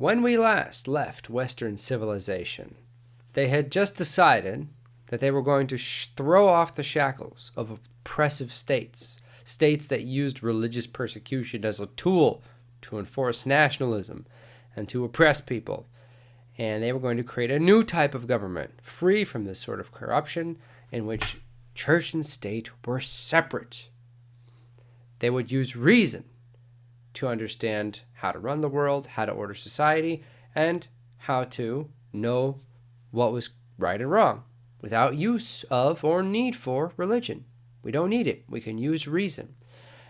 When we last left Western civilization, they had just decided that they were going to throw off the shackles of oppressive states, states that used religious persecution as a tool to enforce nationalism and to oppress people. And they were going to create a new type of government, free from this sort of corruption, in which church and state were separate. They would use reason to understand how to run the world, how to order society, and how to know what was right and wrong without use of or need for religion. We don't need it. We can use reason.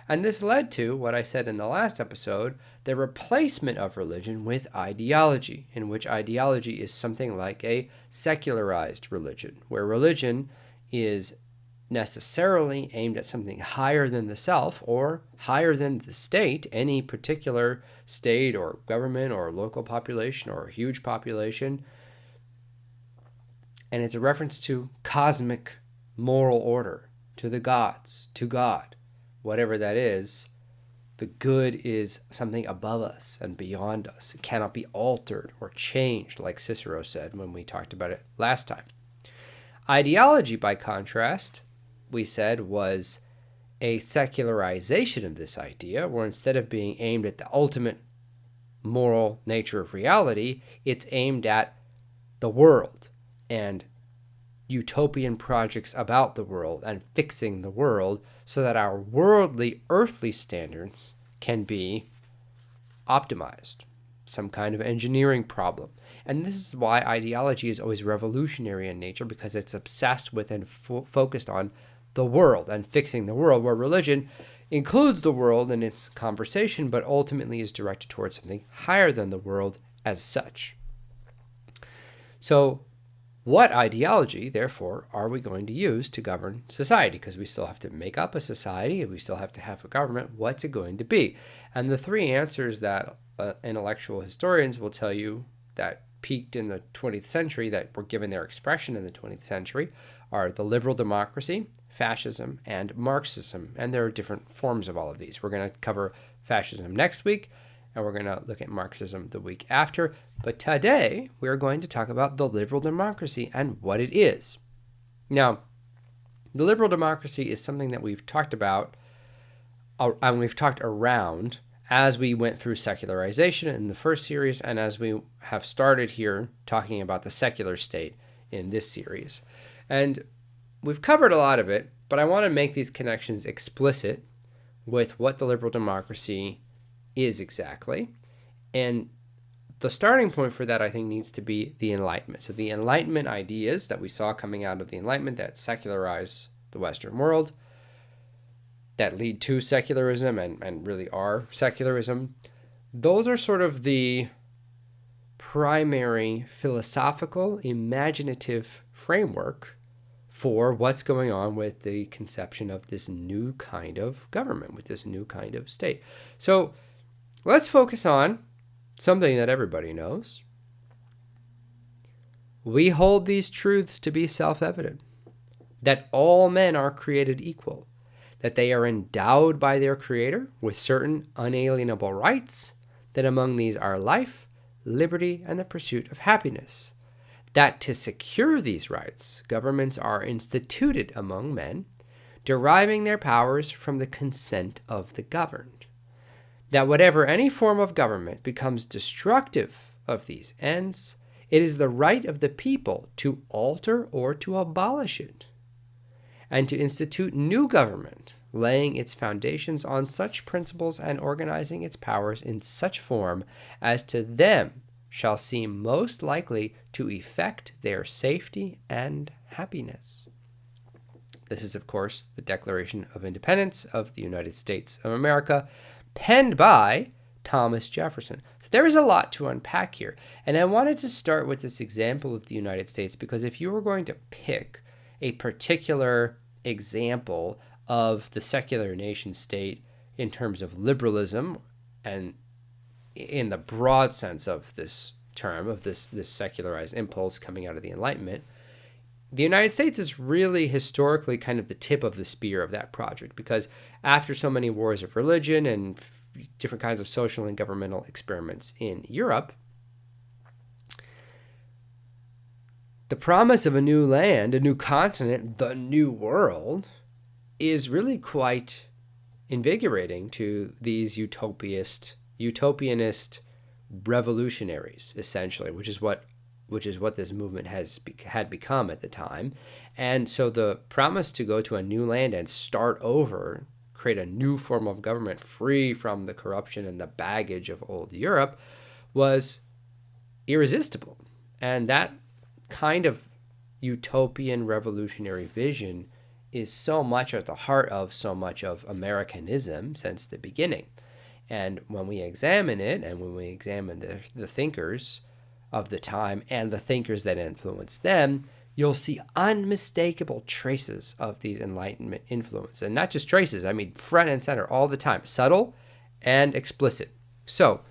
And this led to what I said in the last episode, the replacement of religion with ideology, in which ideology is something like a secularized religion, where religion is necessarily aimed at something higher than the self or higher than the state, any particular state or government or local population or a huge population. And it's a reference to cosmic moral order, to the gods, to God, whatever that is. The good is something above us and beyond us. It cannot be altered or changed, like Cicero said when we talked about it last time. Ideology, by contrast, we said, was a secularization of this idea, where instead of being aimed at the ultimate moral nature of reality, it's aimed at the world and utopian projects about the world and fixing the world so that our worldly, earthly standards can be optimized, some kind of engineering problem. And this is why ideology is always revolutionary in nature, because it's obsessed with and focused on the world and fixing the world, where religion includes the world in its conversation, but ultimately is directed towards something higher than the world as such. So what ideology, therefore, are we going to use to govern society? Because we still have to make up a society, and we still have to have a government. What's it going to be? And the three answers that intellectual historians will tell you that peaked in the 20th century, that were given their expression in the 20th century, are the liberal democracy, fascism, and Marxism. And there are different forms of all of these. We're going to cover fascism next week, and we're going to look at Marxism the week after. But today, we are going to talk about the liberal democracy and what it is. Now, the liberal democracy is something that we've talked about, and we've talked around as we went through secularization in the first series, and as we have started here talking about the secular state in this series. And we've covered a lot of it, but I want to make these connections explicit with what the liberal democracy is exactly. And the starting point for that, I think, needs to be the Enlightenment. So the Enlightenment ideas that we saw coming out of the Enlightenment that secularize the Western world, that lead to secularism and really are secularism, those are sort of the primary philosophical, imaginative framework for what's going on with the conception of this new kind of government, with this new kind of state. So let's focus on something that everybody knows. We hold these truths to be self-evident, that all men are created equal, that they are endowed by their Creator with certain unalienable rights, that among these are life, liberty, and the pursuit of happiness, that to secure these rights, governments are instituted among men, deriving their powers from the consent of the governed, that whatever any form of government becomes destructive of these ends, it is the right of the people to alter or to abolish it, and to institute new government, laying its foundations on such principles and organizing its powers in such form as to them shall seem most likely to effect their safety and happiness. This is, of course, the Declaration of Independence of the United States of America, penned by Thomas Jefferson. So there is a lot to unpack here. And I wanted to start with this example of the United States, because if you were going to pick a particular example of the secular nation state in terms of liberalism, and in the broad sense of this term, of this secularized impulse coming out of the Enlightenment, the United States is really historically kind of the tip of the spear of that project, because after so many wars of religion and different kinds of social and governmental experiments in Europe, The promise of a new land, a new continent, the new world is really quite invigorating to these utopianist revolutionaries, essentially, which is what this movement had become at the time. And so the promise to go to a new land and start over, create a new form of government free from the corruption and the baggage of old Europe, was irresistible. And that kind of utopian revolutionary vision is so much at the heart of so much of Americanism since the beginning. And when we examine it, and when we examine the thinkers of the time and the thinkers that influenced them, you'll see unmistakable traces of these Enlightenment influence. And not just traces, I mean front and center all the time, subtle and explicit. So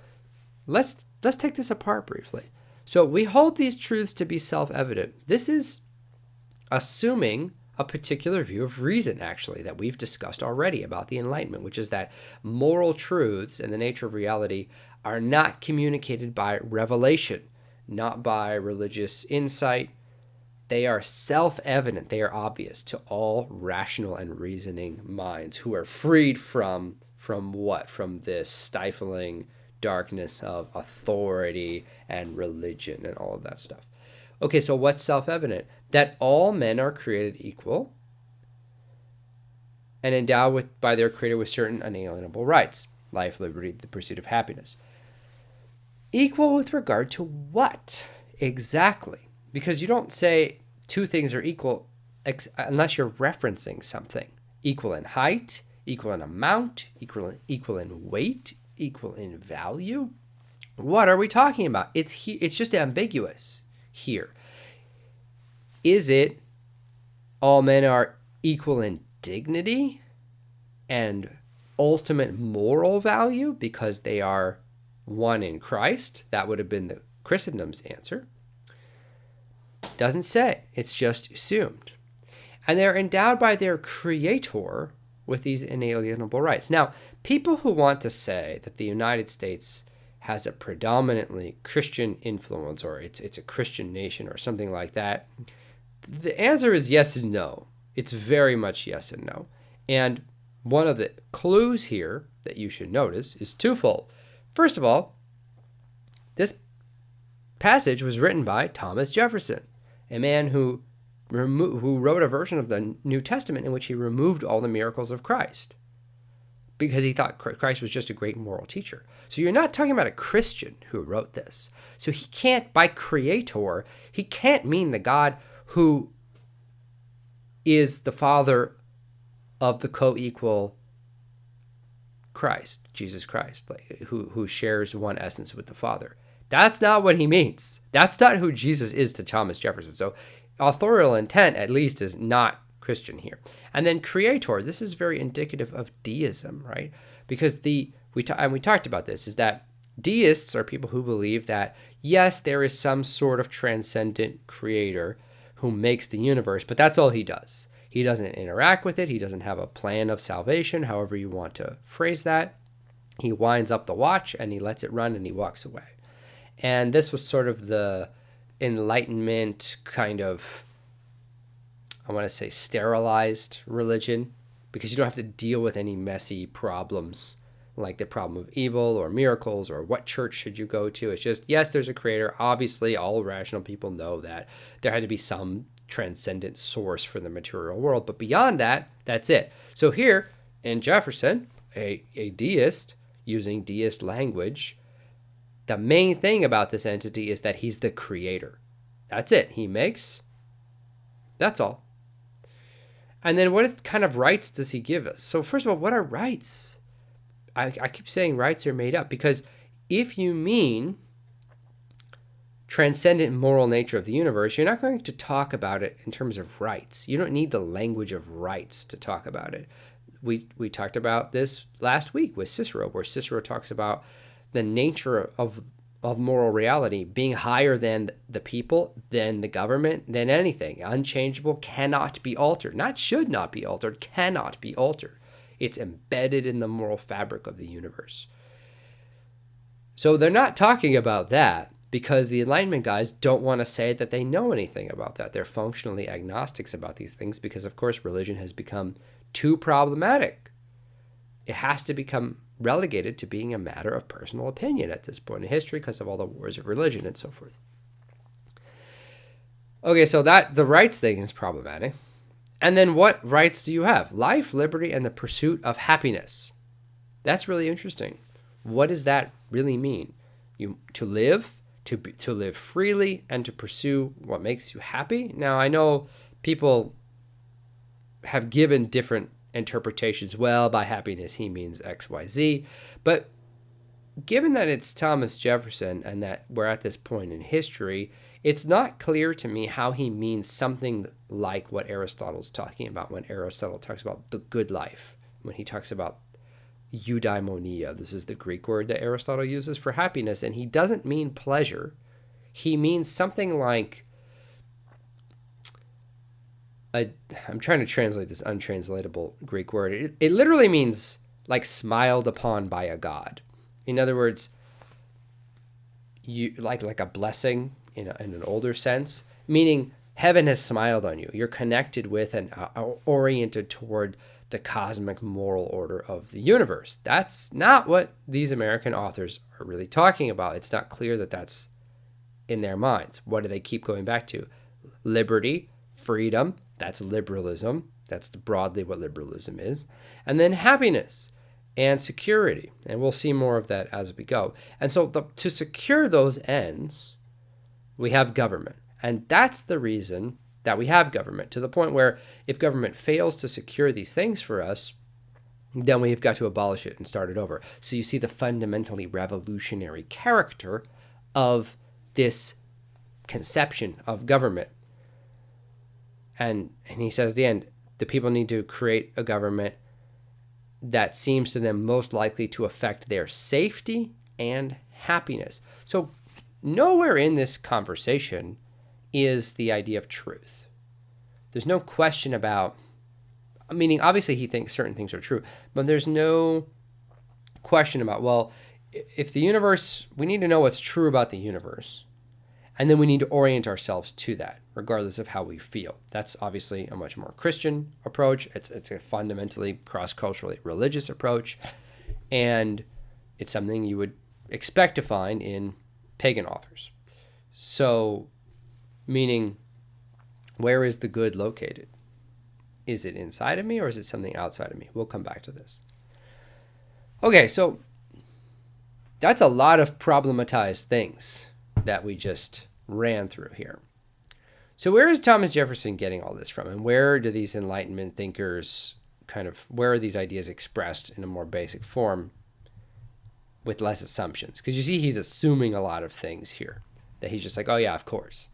let's take this apart briefly. So we hold these truths to be self-evident. This is assuming a particular view of reason, actually, that we've discussed already about the Enlightenment, which is that moral truths and the nature of reality are not communicated by revelation, not by religious insight. They are self-evident. They are obvious to all rational and reasoning minds who are freed from what? From this stifling darkness of authority and religion and all of that stuff. Okay, so what's self-evident? That all men are created equal and endowed by their Creator with certain unalienable rights: life, liberty, the pursuit of happiness. Equal with regard to what? Exactly. Because you don't say two things are equal unless you're referencing something. Equal in height, equal in amount, equal in weight, equal in value. What are we talking about? It's just ambiguous here. Is it all men are equal in dignity and ultimate moral value because they are one in Christ? That would have been the Christendom's answer. Doesn't say. It's just assumed. And they're endowed by their Creator with these inalienable rights. Now, people who want to say that the United States has a predominantly Christian influence, or it's a Christian nation or something like that, the answer is yes and no. It's very much yes and no. And one of the clues here that you should notice is twofold. First of all, this passage was written by Thomas Jefferson, a man who wrote a version of the New Testament in which he removed all the miracles of Christ because he thought Christ was just a great moral teacher. So you're not talking about a Christian who wrote this. So he can't, by Creator, he can't mean the God who is the Father of the co-equal Christ, Jesus Christ, who shares one essence with the Father. That's not what he means. That's not who Jesus is to Thomas Jefferson. So authorial intent, at least, is not Christian here. And then Creator, this is very indicative of deism, right? Because we talked about this, is that deists are people who believe that, yes, there is some sort of transcendent creator who makes the universe, but that's all he does. He doesn't interact with it. He doesn't have a plan of salvation, however you want to phrase that. He winds up the watch and he lets it run and he walks away. And this was sort of the Enlightenment kind of, I want to say, sterilized religion, because you don't have to deal with any messy problems like the problem of evil or miracles or what church should you go to. It's just, yes, there's a creator. Obviously, all rational people know that there had to be some transcendent source for the material world. But beyond that, that's it. So here in Jefferson, a deist, using deist language, the main thing about this entity is that he's the creator. That's it. He makes. That's all. And then what kind of rights does he give us? So first of all, what are rights? I keep saying rights are made up because if you mean transcendent moral nature of the universe, you're not going to talk about it in terms of rights. You don't need the language of rights to talk about it. We talked about this last week with Cicero, where Cicero talks about the nature of moral reality being higher than the people, than the government, than anything. Unchangeable, cannot be altered. Not should not be altered, cannot be altered. It's embedded in the moral fabric of the universe. So they're not talking about that. because the Enlightenment guys don't want to say that they know anything about that. They're functionally agnostics about these things because, of course, religion has become too problematic. It has to become relegated to being a matter of personal opinion at this point in history because of all the wars of religion and so forth. Okay, so that the rights thing is problematic. And then what rights do you have? Life, liberty, and the pursuit of happiness. That's really interesting. What does that really mean? To live freely, and to pursue what makes you happy? Now, I know people have given different interpretations. Well, by happiness, he means X, Y, Z. But given that it's Thomas Jefferson and that we're at this point in history, it's not clear to me how he means something like what Aristotle's talking about when Aristotle talks about the good life, when he talks about eudaimonia. This is the Greek word that Aristotle uses for happiness, and he doesn't mean pleasure. He means something like, I'm trying to translate this untranslatable Greek word. It literally means like smiled upon by a god. In other words, you like a blessing in an older sense, meaning heaven has smiled on you. You're connected with and oriented toward the cosmic moral order of the universe. That's not what these American authors are really talking about. It's not clear that that's in their minds. What do they keep going back to? Liberty, freedom, that's liberalism. That's broadly what liberalism is. And then happiness and security. And we'll see more of that as we go. And so to secure those ends, we have government. And that's the reason that we have government, to the point where if government fails to secure these things for us, then we've got to abolish it and start it over. So you see the fundamentally revolutionary character of this conception of government. And he says at the end, the people need to create a government that seems to them most likely to affect their safety and happiness. So nowhere in this conversation is the idea of truth. There's no question about, meaning obviously he thinks certain things are true, but there's no question about, well, if the universe, we need to know what's true about the universe, and then we need to orient ourselves to that, regardless of how we feel. That's obviously a much more Christian approach. It's a fundamentally cross-culturally religious approach, and it's something you would expect to find in pagan authors. So, meaning, where is the good located? Is it inside of me or is it something outside of me? We'll come back to this. Okay, so that's a lot of problematized things that we just ran through here. So where is Thomas Jefferson getting all this from? And where do these Enlightenment thinkers where are these ideas expressed in a more basic form with less assumptions? Because you see he's assuming a lot of things here that he's just like, oh yeah, of course.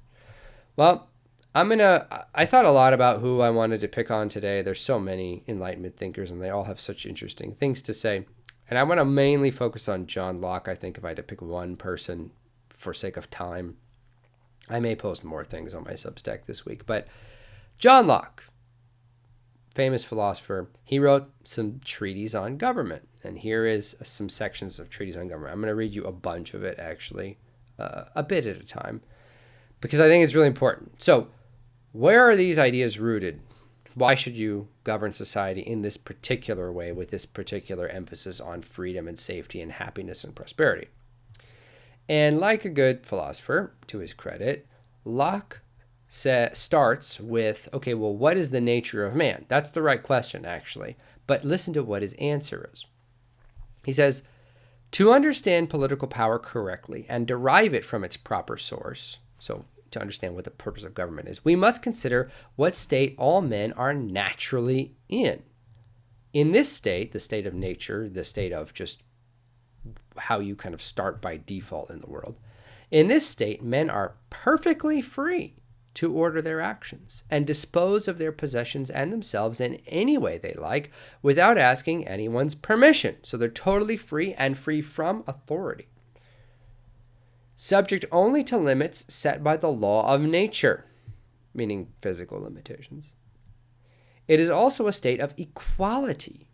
Well, I thought a lot about who I wanted to pick on today. There's so many Enlightenment thinkers and they all have such interesting things to say. And I want to mainly focus on John Locke. I think if I had to pick one person for sake of time, I may post more things on my Substack this week. But John Locke, famous philosopher, he wrote some treatises on government. And here is some sections of treatises on government. I'm going to read you a bunch of it, actually, a bit at a time, because I think it's really important. So, where are these ideas rooted? Why should you govern society in this particular way with this particular emphasis on freedom and safety and happiness and prosperity? And like a good philosopher, to his credit, Locke starts with, okay, well, what is the nature of man? That's the right question, actually. But listen to what his answer is. He says, to understand political power correctly and derive it from its proper source, so to understand what the purpose of government is, we must consider what state all men are naturally in. In this state, the state of nature, the state of just how you kind of start by default in the world, in this state, men are perfectly free to order their actions and dispose of their possessions and themselves in any way they like without asking anyone's permission. So they're totally free and free from authority, subject only to limits set by the law of nature, meaning physical limitations. It is also a state of equality,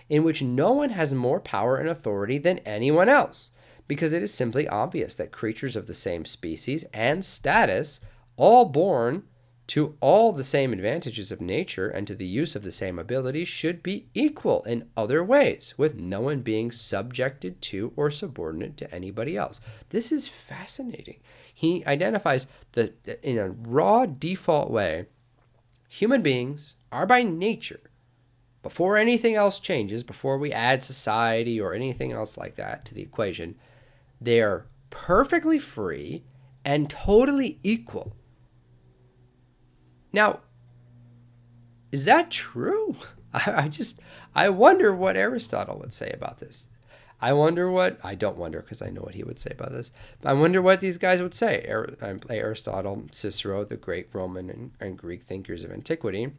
in which no one has more power and authority than anyone else, because it is simply obvious that creatures of the same species and status, all born to all the same advantages of nature and to the use of the same abilities, should be equal in other ways, with no one being subjected to or subordinate to anybody else. This is fascinating. He identifies that in a raw default way, human beings are by nature, before anything else changes, before we add society or anything else like that to the equation, they're perfectly free and totally equal. Now, is that true? I wonder what Aristotle would say about this. I don't wonder because I know what he would say about this. But I wonder what these guys would say. Aristotle, Cicero, the great Roman and Greek thinkers of antiquity,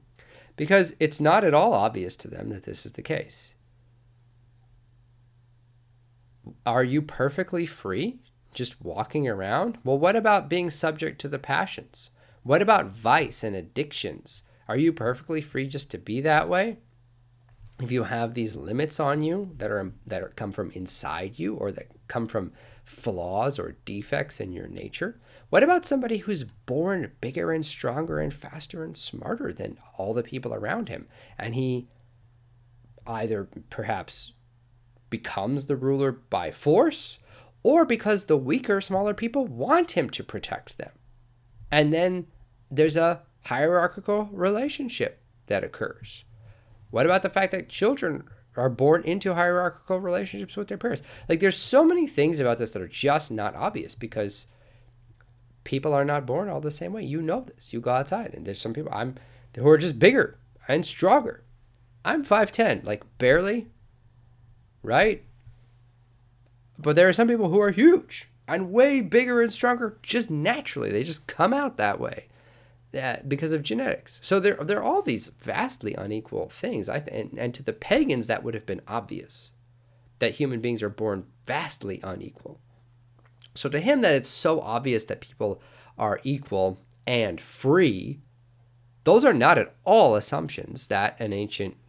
because it's not at all obvious to them that this is the case. Are you perfectly free just walking around? Well, what about being subject to the passions? What about vice and addictions? Are you perfectly free just to be that way? If you have these limits on you that come from inside you, or that come from flaws or defects in your nature, what about somebody who's born bigger and stronger and faster and smarter than all the people around him, and he either perhaps becomes the ruler by force, or because the weaker, smaller people want him to protect them? And then there's a hierarchical relationship that occurs. What about the fact that children are born into hierarchical relationships with their parents? Like, there's so many things about this that are just not obvious, because people are not born all the same way. You know this. You go outside, and there's some people who are just bigger and stronger. I'm 5'10", like barely, right? But there are some people who are huge and way bigger and stronger just naturally. They just come out that way because of genetics. So there are all these vastly unequal things. And to the pagans, that would have been obvious, that human beings are born vastly unequal. So to him, that it's so obvious that people are equal and free, those are not at all assumptions that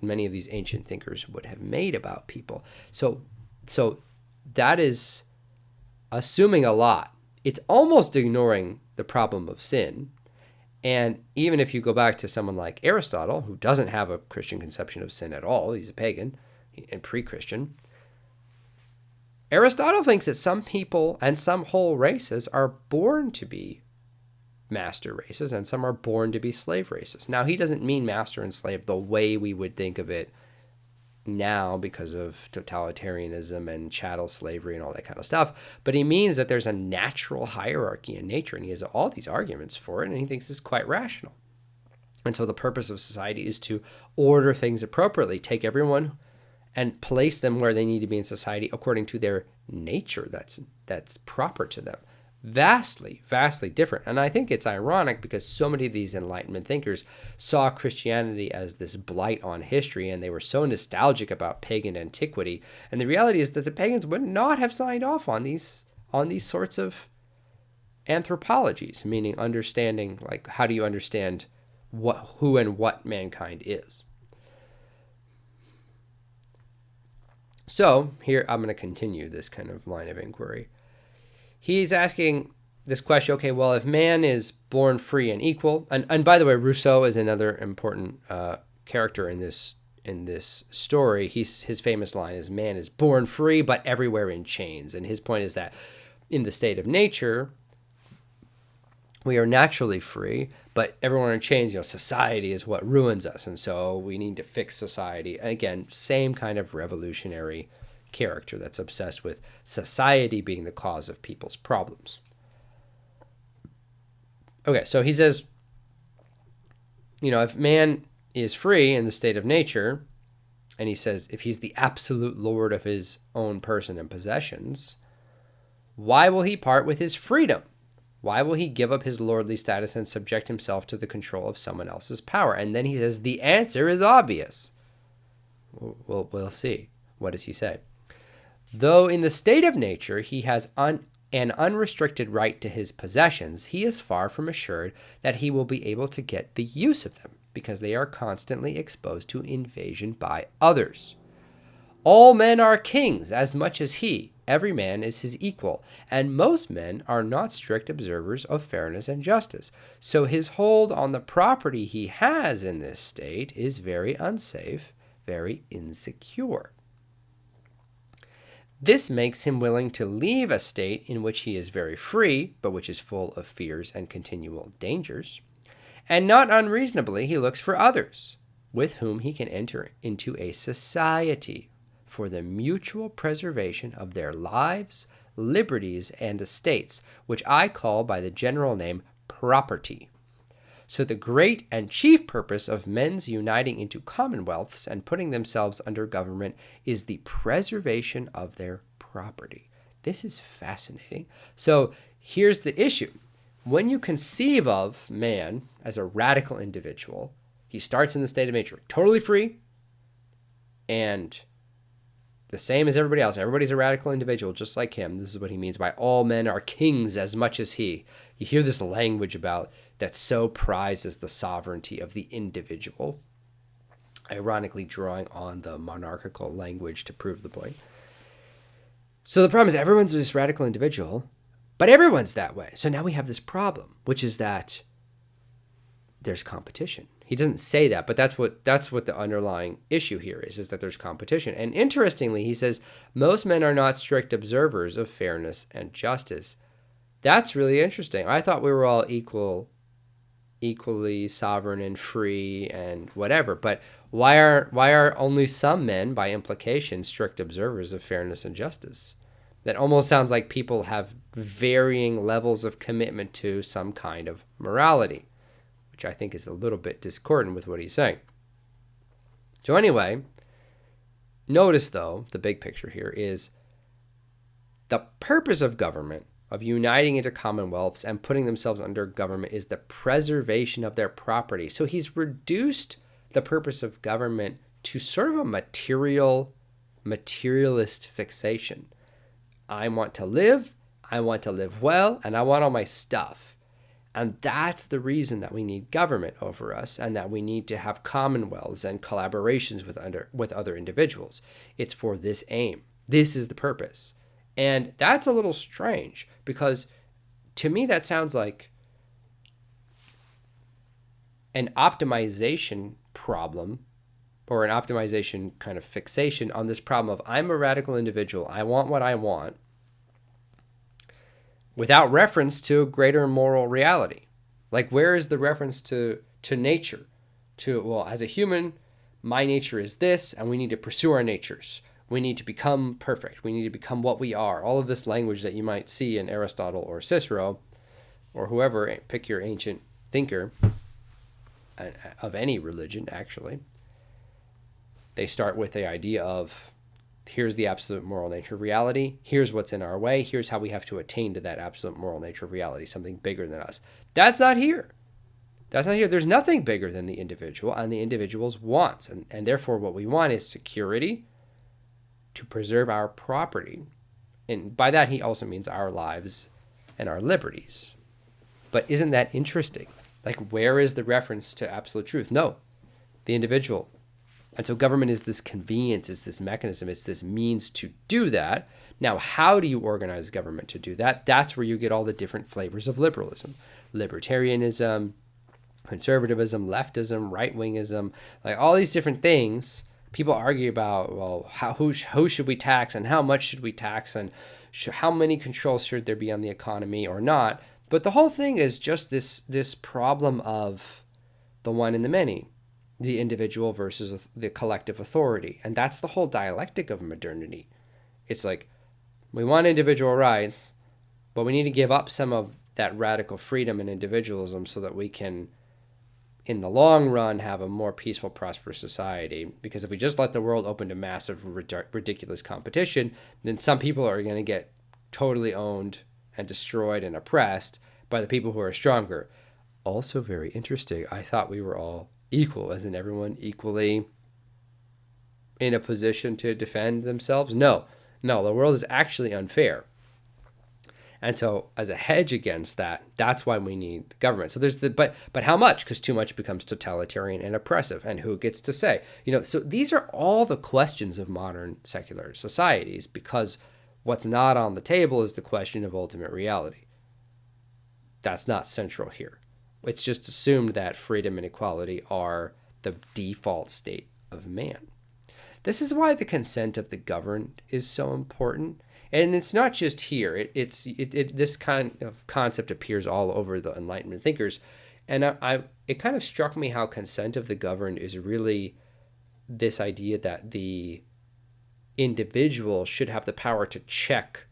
many of these ancient thinkers would have made about people. So that is assuming a lot. It's almost ignoring the problem of sin. And even if you go back to someone like Aristotle, who doesn't have a Christian conception of sin at all, he's a pagan and pre-Christian, Aristotle thinks that some people and some whole races are born to be master races, and some are born to be slave races. Now, he doesn't mean master and slave the way we would think of it now because of totalitarianism and chattel slavery and all that kind of stuff, but he means that there's a natural hierarchy in nature, and he has all these arguments for it, and he thinks it's quite rational. And so the purpose of society is to order things appropriately, take everyone and place them where they need to be in society according to their nature that's proper to them. Vastly, vastly different. And I think it's ironic because so many of these Enlightenment thinkers saw Christianity as this blight on history, and they were so nostalgic about pagan antiquity. And the reality is that the pagans would not have signed off on these sorts of anthropologies, meaning understanding, like, how do you understand who and what mankind is? So here I'm going to continue this kind of line of inquiry. He's asking this question, okay, well, if man is born free and equal, and by the way, Rousseau is another important character in this story. His famous line is, man is born free, but everywhere in chains. And his point is that in the state of nature, we are naturally free, but everywhere in chains, society is what ruins us. And so we need to fix society. And again, same kind of revolutionary character that's obsessed with society being the cause of people's problems. Okay, so he says, if man is free in the state of nature, and he says if he's the absolute lord of his own person and possessions, why will he part with his freedom? Why will he give up his lordly status and subject himself to the control of someone else's power? And then he says the answer is obvious. We'll see. What does he say? Though in the state of nature he has an unrestricted right to his possessions, he is far from assured that he will be able to get the use of them, because they are constantly exposed to invasion by others. All men are kings as much as he. Every man is his equal, and most men are not strict observers of fairness and justice. So his hold on the property he has in this state is very unsafe, very insecure. This makes him willing to leave a state in which he is very free, but which is full of fears and continual dangers. And not unreasonably, he looks for others with whom he can enter into a society for the mutual preservation of their lives, liberties, and estates, which I call by the general name property. So the great and chief purpose of men's uniting into commonwealths and putting themselves under government is the preservation of their property. This is fascinating. So here's the issue. When you conceive of man as a radical individual, he starts in the state of nature, totally free and the same as everybody else. Everybody's a radical individual just like him. This is what he means by all men are kings as much as he. You hear this language about that so prizes the sovereignty of the individual, ironically drawing on the monarchical language to prove the point. So the problem is everyone's this radical individual, but everyone's that way. So now we have this problem, which is that there's competition. He doesn't say that, but that's what the underlying issue here is that there's competition. And interestingly, he says most men are not strict observers of fairness and justice. That's really interesting. I thought we were all equally sovereign and free and whatever, but why are only some men, by implication, strict observers of fairness and justice? That almost sounds like people have varying levels of commitment to some kind of morality, which I think is a little bit discordant with what he's saying. So anyway, notice though, the big picture here is the purpose of government, of uniting into commonwealths and putting themselves under government, is the preservation of their property. So he's reduced the purpose of government to sort of a materialist fixation. I want to live well, and I want all my stuff. And that's the reason that we need government over us and that we need to have commonwealths and collaborations with other individuals. It's for this aim. This is the purpose. And that's a little strange because to me that sounds like an optimization problem or an optimization kind of fixation on this problem of I'm a radical individual. I want what I want, without reference to a greater moral reality. Like, where is the reference to nature? Well, as a human, my nature is this, and we need to pursue our natures. We need to become perfect. We need to become what we are. All of this language that you might see in Aristotle or Cicero, or whoever, pick your ancient thinker of any religion, actually. They start with the idea of, here's the absolute moral nature of reality. Here's what's in our way. Here's how we have to attain to that absolute moral nature of reality, something bigger than us. That's not here. That's not here. There's nothing bigger than the individual and the individual's wants. And therefore, what we want is security to preserve our property. And by that, he also means our lives and our liberties. But isn't that interesting? Like, where is the reference to absolute truth? No, the individual. And so government is this convenience, it's this mechanism, it's this means to do that. Now, how do you organize government to do that? That's where you get all the different flavors of liberalism. Libertarianism, conservatism, leftism, right-wingism, like all these different things. People argue about, well, who should we tax and how much should we tax and how many controls should there be on the economy or not. But the whole thing is just this problem of the one and the many. The individual versus the collective authority. And that's the whole dialectic of modernity. It's like, we want individual rights, but we need to give up some of that radical freedom and individualism so that we can, in the long run, have a more peaceful, prosperous society. Because if we just let the world open to massive, ridiculous competition, then some people are going to get totally owned and destroyed and oppressed by the people who are stronger. Also very interesting. I thought we were all equal, as in everyone equally in a position to defend themselves. No, the world is actually unfair. And so as a hedge against that, that's why we need government. So there's but how much? Because too much becomes totalitarian and oppressive. And who gets to say? So these are all the questions of modern secular societies, because what's not on the table is the question of ultimate reality. That's not central here. It's just assumed that freedom and equality are the default state of man. This is why the consent of the governed is so important. And it's not just here. This kind of concept appears all over the Enlightenment thinkers. And it kind of struck me how consent of the governed is really this idea that the individual should have the power to check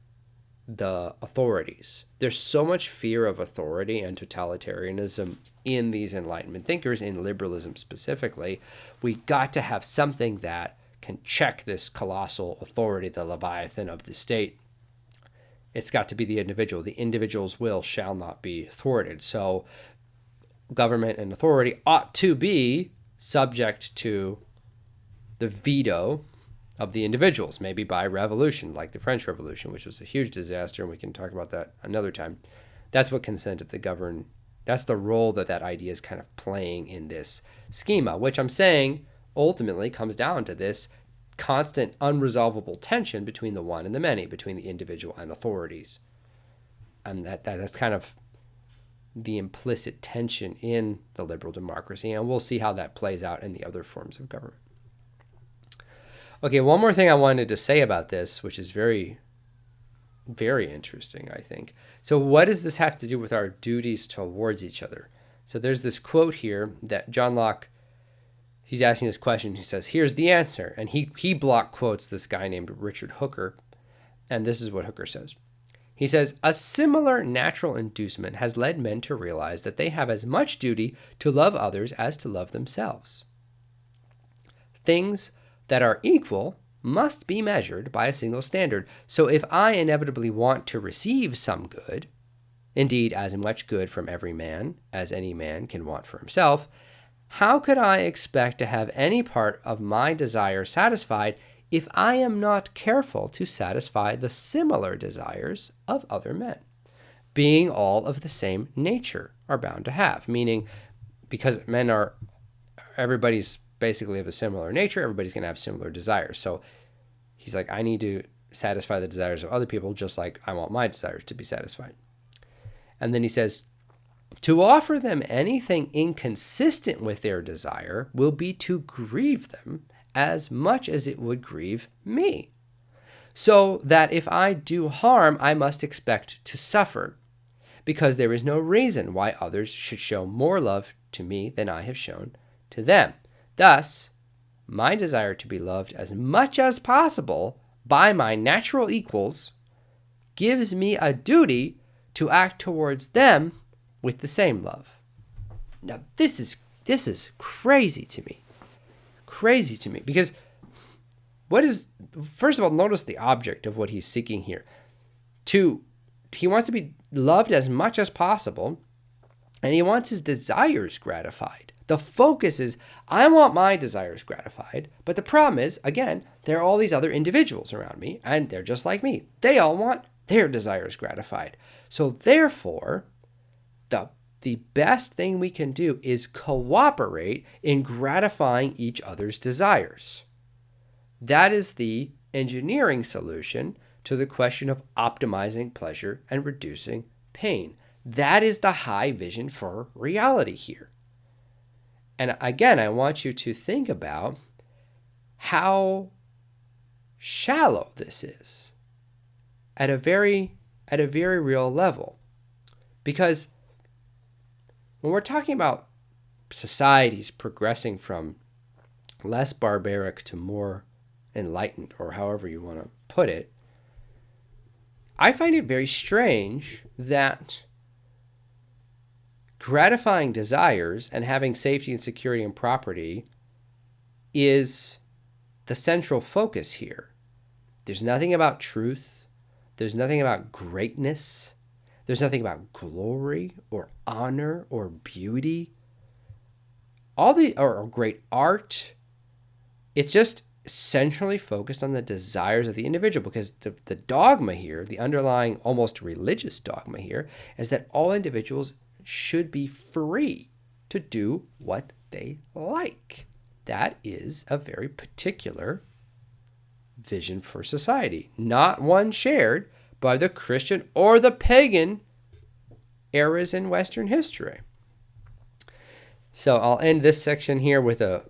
the authorities. There's so much fear of authority and totalitarianism in these Enlightenment thinkers, in liberalism specifically. We got to have something that can check this colossal authority, the Leviathan of the state. It's got to be the individual. The individual's will shall not be thwarted. So government and authority ought to be subject to the veto of the individuals, maybe by revolution, like the French Revolution, which was a huge disaster, and we can talk about that another time. That's what consent of the governed, that's the role that idea is kind of playing in this schema, which I'm saying ultimately comes down to this constant unresolvable tension between the one and the many, between the individual and authorities. And that's kind of the implicit tension in the liberal democracy, and we'll see how that plays out in the other forms of government. Okay, one more thing I wanted to say about this, which is very, very interesting, I think. So what does this have to do with our duties towards each other? So there's this quote here that John Locke, he's asking this question. He says, here's the answer. And he block quotes this guy named Richard Hooker. And this is what Hooker says. He says, a similar natural inducement has led men to realize that they have as much duty to love others as to love themselves. Things that are equal must be measured by a single standard. So if I inevitably want to receive some good, indeed as much good from every man as any man can want for himself, how could I expect to have any part of my desire satisfied if I am not careful to satisfy the similar desires of other men, being all of the same nature are bound to have? Meaning, because everybody's basically of a similar nature, everybody's going to have similar desires. So he's like, I need to satisfy the desires of other people just like I want my desires to be satisfied. And then he says, to offer them anything inconsistent with their desire will be to grieve them as much as it would grieve me. So that if I do harm, I must expect to suffer, because there is no reason why others should show more love to me than I have shown to them. Thus, my desire to be loved as much as possible by my natural equals gives me a duty to act towards them with the same love. Now, this is crazy to me. Crazy to me. Because first of all, notice the object of what he's seeking here. He wants to be loved as much as possible, and he wants his desires gratified. The focus is, I want my desires gratified, but the problem is, again, there are all these other individuals around me, and they're just like me. They all want their desires gratified. So therefore, the best thing we can do is cooperate in gratifying each other's desires. That is the engineering solution to the question of optimizing pleasure and reducing pain. That is the high vision for reality here. And again, I want you to think about how shallow this is at a very real level. Because when we're talking about societies progressing from less barbaric to more enlightened, or however you want to put it, I find it very strange that gratifying desires and having safety and security and property is the central focus here. There's nothing about truth. There's nothing about greatness. There's nothing about glory or honor or beauty. Or great art. It's just centrally focused on the desires of the individual, because the dogma here, the underlying almost religious dogma here, is that all individuals should be free to do what they like. That is a very particular vision for society, not one shared by the Christian or the pagan eras in Western history. So I'll end this section here with a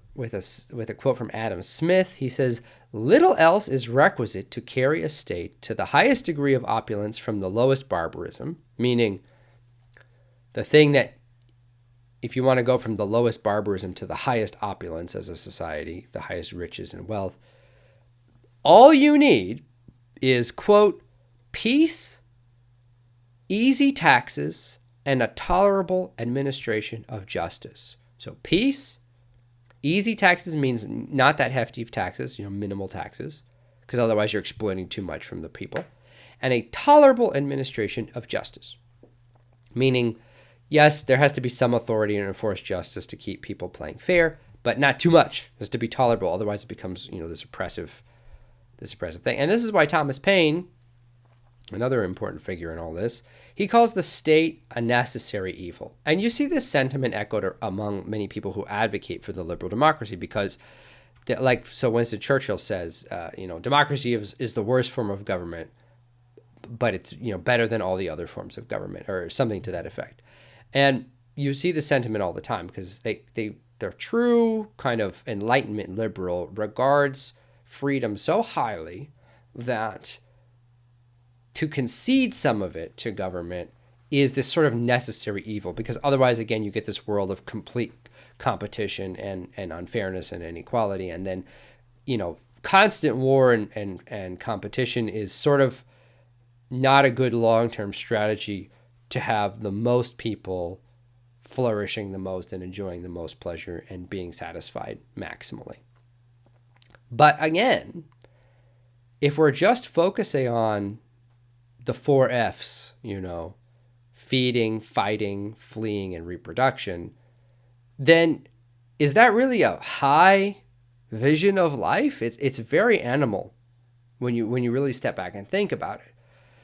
quote from Adam Smith. He says, "Little else is requisite to carry a state to the highest degree of opulence from the lowest barbarism," meaning the thing that, if you want to go from the lowest barbarism to the highest opulence as a society, the highest riches and wealth, all you need is, quote, "peace, easy taxes, and a tolerable administration of justice." So peace, easy taxes means not that hefty of taxes, minimal taxes, because otherwise you're exploiting too much from the people, and a tolerable administration of justice, meaning, yes, there has to be some authority and enforce justice to keep people playing fair, but not too much. It has to be tolerable. Otherwise it becomes, this oppressive thing. And this is why Thomas Paine, another important figure in all this, he calls the state a necessary evil. And you see this sentiment echoed among many people who advocate for the liberal democracy, because so Winston Churchill says, democracy is the worst form of government, but it's, better than all the other forms of government, or something to that effect. And you see the sentiment all the time, because their true kind of Enlightenment liberal regards freedom so highly that to concede some of it to government is this sort of necessary evil, because otherwise, again, you get this world of complete competition and unfairness and inequality. And then, constant war and competition is sort of not a good long-term strategy to have the most people flourishing the most and enjoying the most pleasure and being satisfied maximally. But again, if we're just focusing on the 4 F's, feeding, fighting, fleeing, and reproduction, then is that really a high vision of life? It's very animal when you really step back and think about it.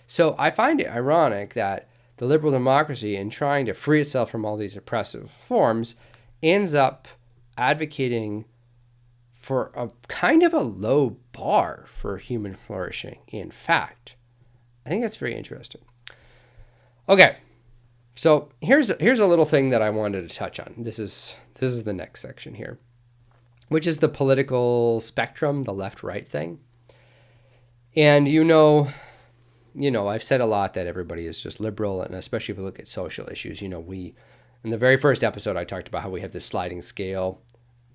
So I find it ironic that the liberal democracy, in trying to free itself from all these oppressive forms, ends up advocating for a kind of a low bar for human flourishing. In fact, I think that's very interesting. Okay, so here's a little thing that I wanted to touch on. This is the next section here, which is the political spectrum, the left-right thing. And I've said a lot that everybody is just liberal, and especially if we look at social issues, in the very first episode, I talked about how we have this sliding scale.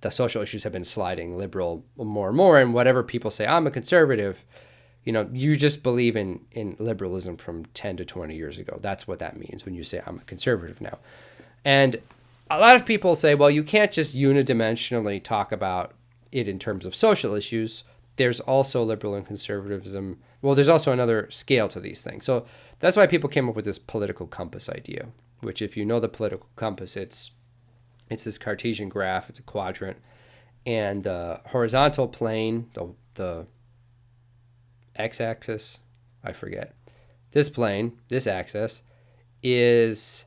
The social issues have been sliding liberal more and more, and whatever people say, I'm a conservative, you just believe in liberalism from 10 to 20 years ago. That's what that means when you say I'm a conservative now. And a lot of people say, well, you can't just unidimensionally talk about it in terms of social issues. There's also liberal and conservatism. Well, there's also another scale to these things. So that's why people came up with this political compass idea, which, if you know the political compass, it's this Cartesian graph. It's a quadrant. And the horizontal plane, the x-axis, I forget. This plane, this axis, is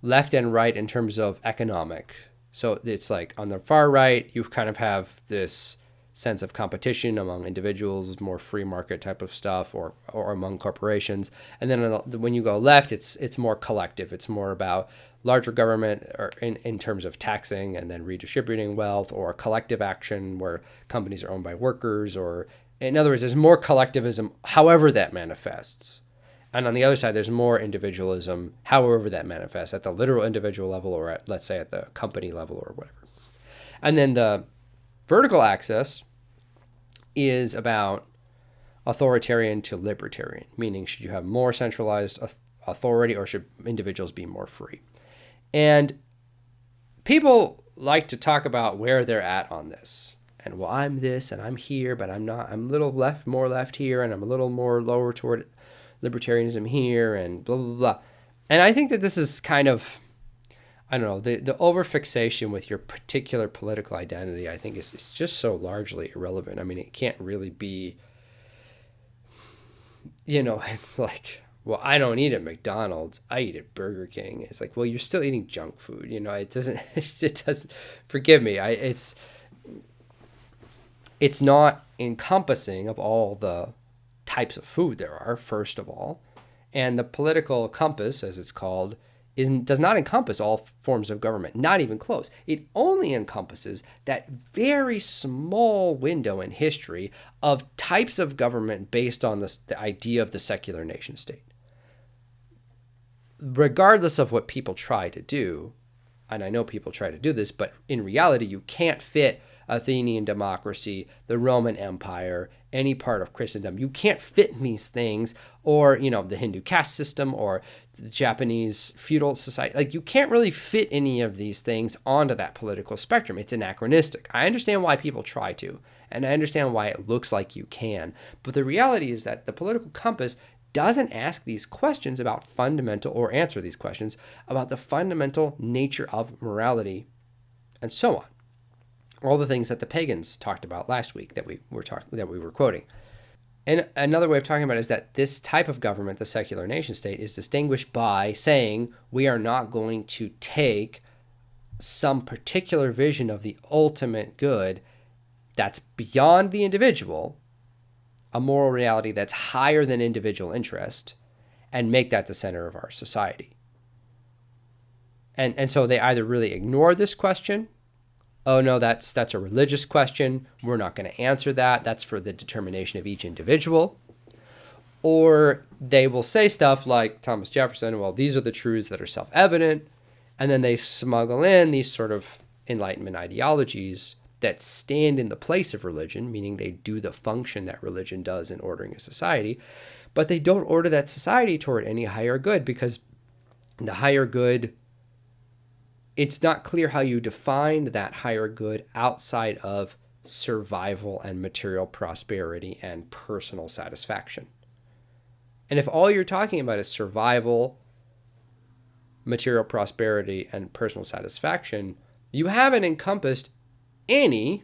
left and right in terms of economic. So it's like on the far right, you kind of have this sense of competition among individuals, more free market type of stuff, or among corporations. And then when you go left, it's more collective. It's more about larger government, or in terms of taxing and then redistributing wealth, or collective action where companies are owned by workers, or in other words, there's more collectivism, however that manifests. And on the other side, there's more individualism, however that manifests, at the literal individual level, or at, let's say, at the company level, or whatever. And then the vertical axis is about authoritarian to libertarian, meaning should you have more centralized authority, or should individuals be more free? And people like to talk about where they're at on this. And, well, I'm this and I'm here, but I'm not. I'm a little more left here, and I'm a little more lower toward libertarianism here, and blah, blah, blah. And I think that this is kind of, I don't know, the overfixation with your particular political identity, I think, is just so largely irrelevant. I mean, it can't really be, it's like, well, I don't eat at McDonald's, I eat at Burger King. It's like, well, you're still eating junk food. It doesn't, forgive me. It's not encompassing of all the types of food there are, first of all. And the political compass, as it's called, does not encompass all forms of government, not even close. It only encompasses that very small window in history of types of government based on the idea of the secular nation state. Regardless of what people try to do, and I know people try to do this, but in reality, you can't fit Athenian democracy, the Roman Empire, any part of Christendom. You can't fit these things, or, the Hindu caste system, or the Japanese feudal society. Like, you can't really fit any of these things onto that political spectrum. It's anachronistic. I understand why people try to, and I understand why it looks like you can. But the reality is that the political compass doesn't ask these questions about fundamental, or answer these questions about the fundamental nature of morality, and so on. All the things that the pagans talked about last week that we were quoting. And another way of talking about it is that this type of government, the secular nation state, is distinguished by saying we are not going to take some particular vision of the ultimate good that's beyond the individual, a moral reality that's higher than individual interest, and make that the center of our society. And so they either really ignore this question. Oh, no, that's a religious question. We're not going to answer that. That's for the determination of each individual. Or they will say stuff like Thomas Jefferson, well, these are the truths that are self-evident. And then they smuggle in these sort of Enlightenment ideologies that stand in the place of religion, meaning they do the function that religion does in ordering a society. But they don't order that society toward any higher good, because the higher good, it's not clear how you define that higher good outside of survival and material prosperity and personal satisfaction. And if all you're talking about is survival, material prosperity, and personal satisfaction, you haven't encompassed any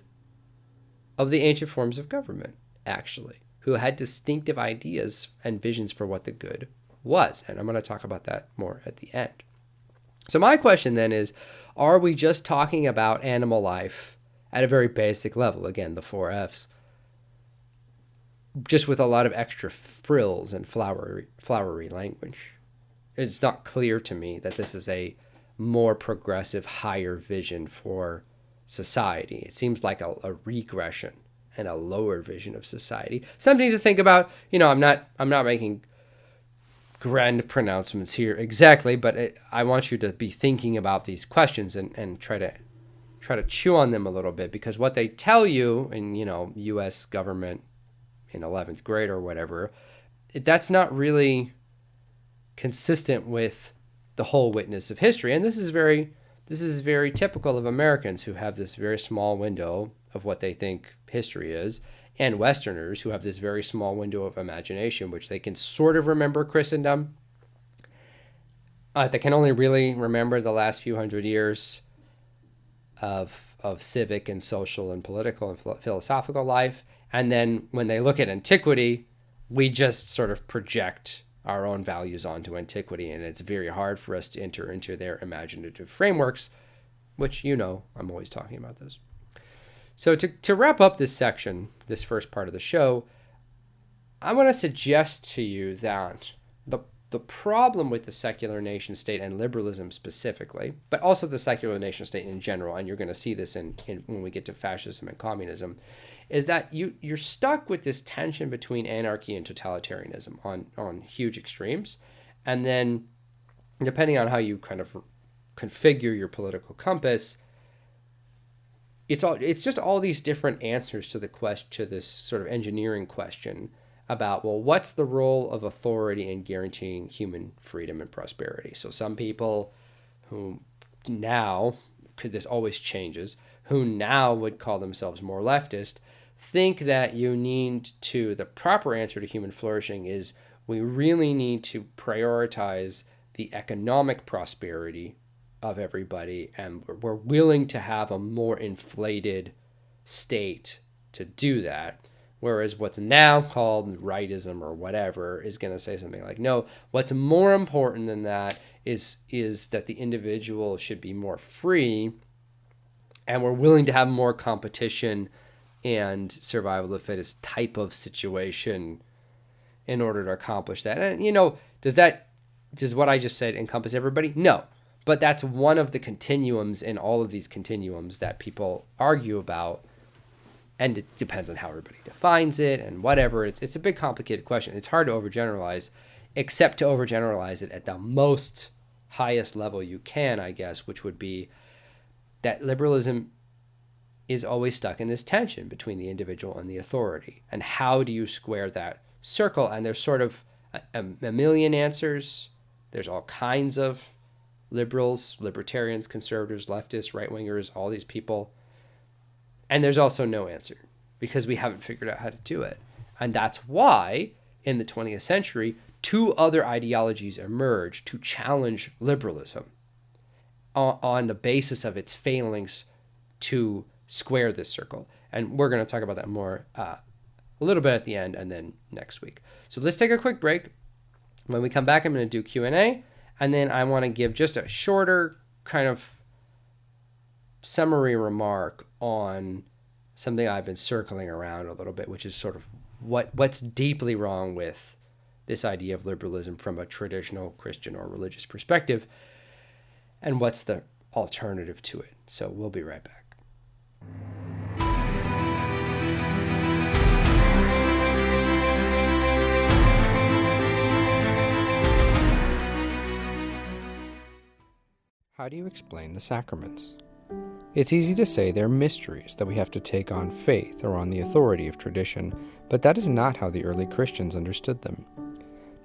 of the ancient forms of government, actually, who had distinctive ideas and visions for what the good was. And I'm going to talk about that more at the end. So my question then is, are we just talking about animal life at a very basic level? Again, the 4 F's. Just with a lot of extra frills and flowery language. It's not clear to me that this is a more progressive, higher vision for society. It seems like a regression and a lower vision of society. Something to think about. I'm not making grand pronouncements here exactly, but I want you to be thinking about these questions and try to chew on them a little bit, because what they tell you in U.S. government in 11th grade or whatever, that's not really consistent with the whole witness of history. And this is very typical of Americans, who have this very small window of what they think history is, and Westerners who have this very small window of imagination, which they can sort of remember Christendom. They can only really remember the last few hundred years of civic and social and political and philosophical life. And then when they look at antiquity, we just sort of project our own values onto antiquity, and it's very hard for us to enter into their imaginative frameworks, which I'm always talking about this. So to wrap up this section, this first part of the show, I want to suggest to you that the problem with the secular nation state and liberalism specifically, but also the secular nation state in general, and you're going to see this in when we get to fascism and communism, is that you're stuck with this tension between anarchy and totalitarianism on huge extremes. And then depending on how you kind of configure your political compass, it's just all these different answers to this sort of engineering question about, well, what's the role of authority in guaranteeing human freedom and prosperity? So some people who now, this always changes, who now would call themselves more leftist, think that the proper answer to human flourishing is we really need to prioritize the economic prosperity of everybody, and we're willing to have a more inflated state to do that. Whereas what's now called rightism or whatever is going to say something like, no, what's more important than that is that the individual should be more free, and we're willing to have more competition and survival of the fittest type of situation in order to accomplish that. And, does what I just said encompass everybody? No. But that's one of the continuums in all of these continuums that people argue about. And it depends on how everybody defines it and whatever. It's a big, complicated question. It's hard to overgeneralize, except to overgeneralize it at the most highest level you can, I guess, which would be that liberalism is always stuck in this tension between the individual and the authority. And how do you square that circle? And there's sort of a million answers. There's all kinds of liberals, libertarians, conservatives, leftists, right-wingers, all these people. And there's also no answer because we haven't figured out how to do it. And that's why in the 20th century, two other ideologies emerged to challenge liberalism on the basis of its failings to square this circle. And we're going to talk about that more a little bit at the end and then next week. So let's take a quick break. When we come back, I'm going to do Q&A, and then I want to give just a shorter kind of summary remark on something I've been circling around a little bit, which is sort of what's deeply wrong with this idea of liberalism from a traditional Christian or religious perspective, and what's the alternative to it. So we'll be right back. How do you explain the sacraments? It's easy to say they're mysteries that we have to take on faith or on the authority of tradition, but that is not how the early Christians understood them.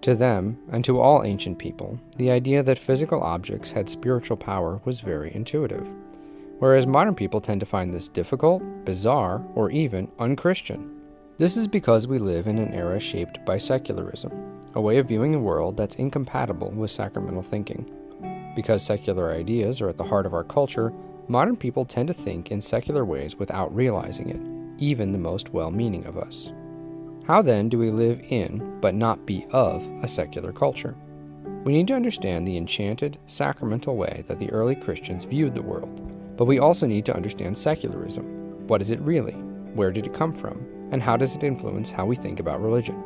To them, and to all ancient people, the idea that physical objects had spiritual power was very intuitive, whereas modern people tend to find this difficult, bizarre, or even unchristian. This is because we live in an era shaped by secularism, a way of viewing the world that's incompatible with sacramental thinking. Because secular ideas are at the heart of our culture, modern people tend to think in secular ways without realizing it, even the most well-meaning of us. How then do we live in, but not be of, a secular culture? We need to understand the enchanted, sacramental way that the early Christians viewed the world, but we also need to understand secularism. What is it really? Where did it come from? And how does it influence how we think about religion?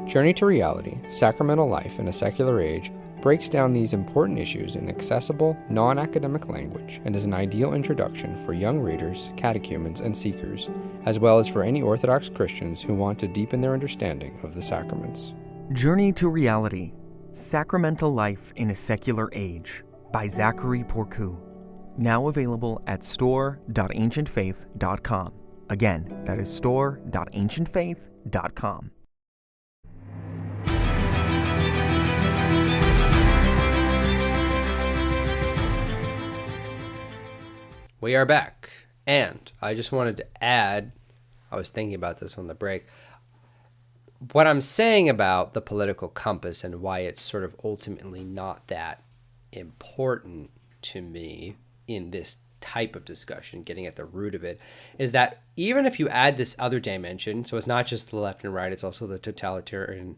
Journey to Reality, Sacramental Life in a Secular Age breaks down these important issues in accessible, non-academic language and is an ideal introduction for young readers, catechumens, and seekers, as well as for any Orthodox Christians who want to deepen their understanding of the sacraments. Journey to Reality, Sacramental Life in a Secular Age by Zachary Porcu. Now available at store.ancientfaith.com. Again, that is store.ancientfaith.com. We are back, and I just wanted to add, I was thinking about this on the break, what I'm saying about the political compass and why it's sort of ultimately not that important to me in this type of discussion, getting at the root of it, is that even if you add this other dimension, so it's not just the left and right, it's also the totalitarian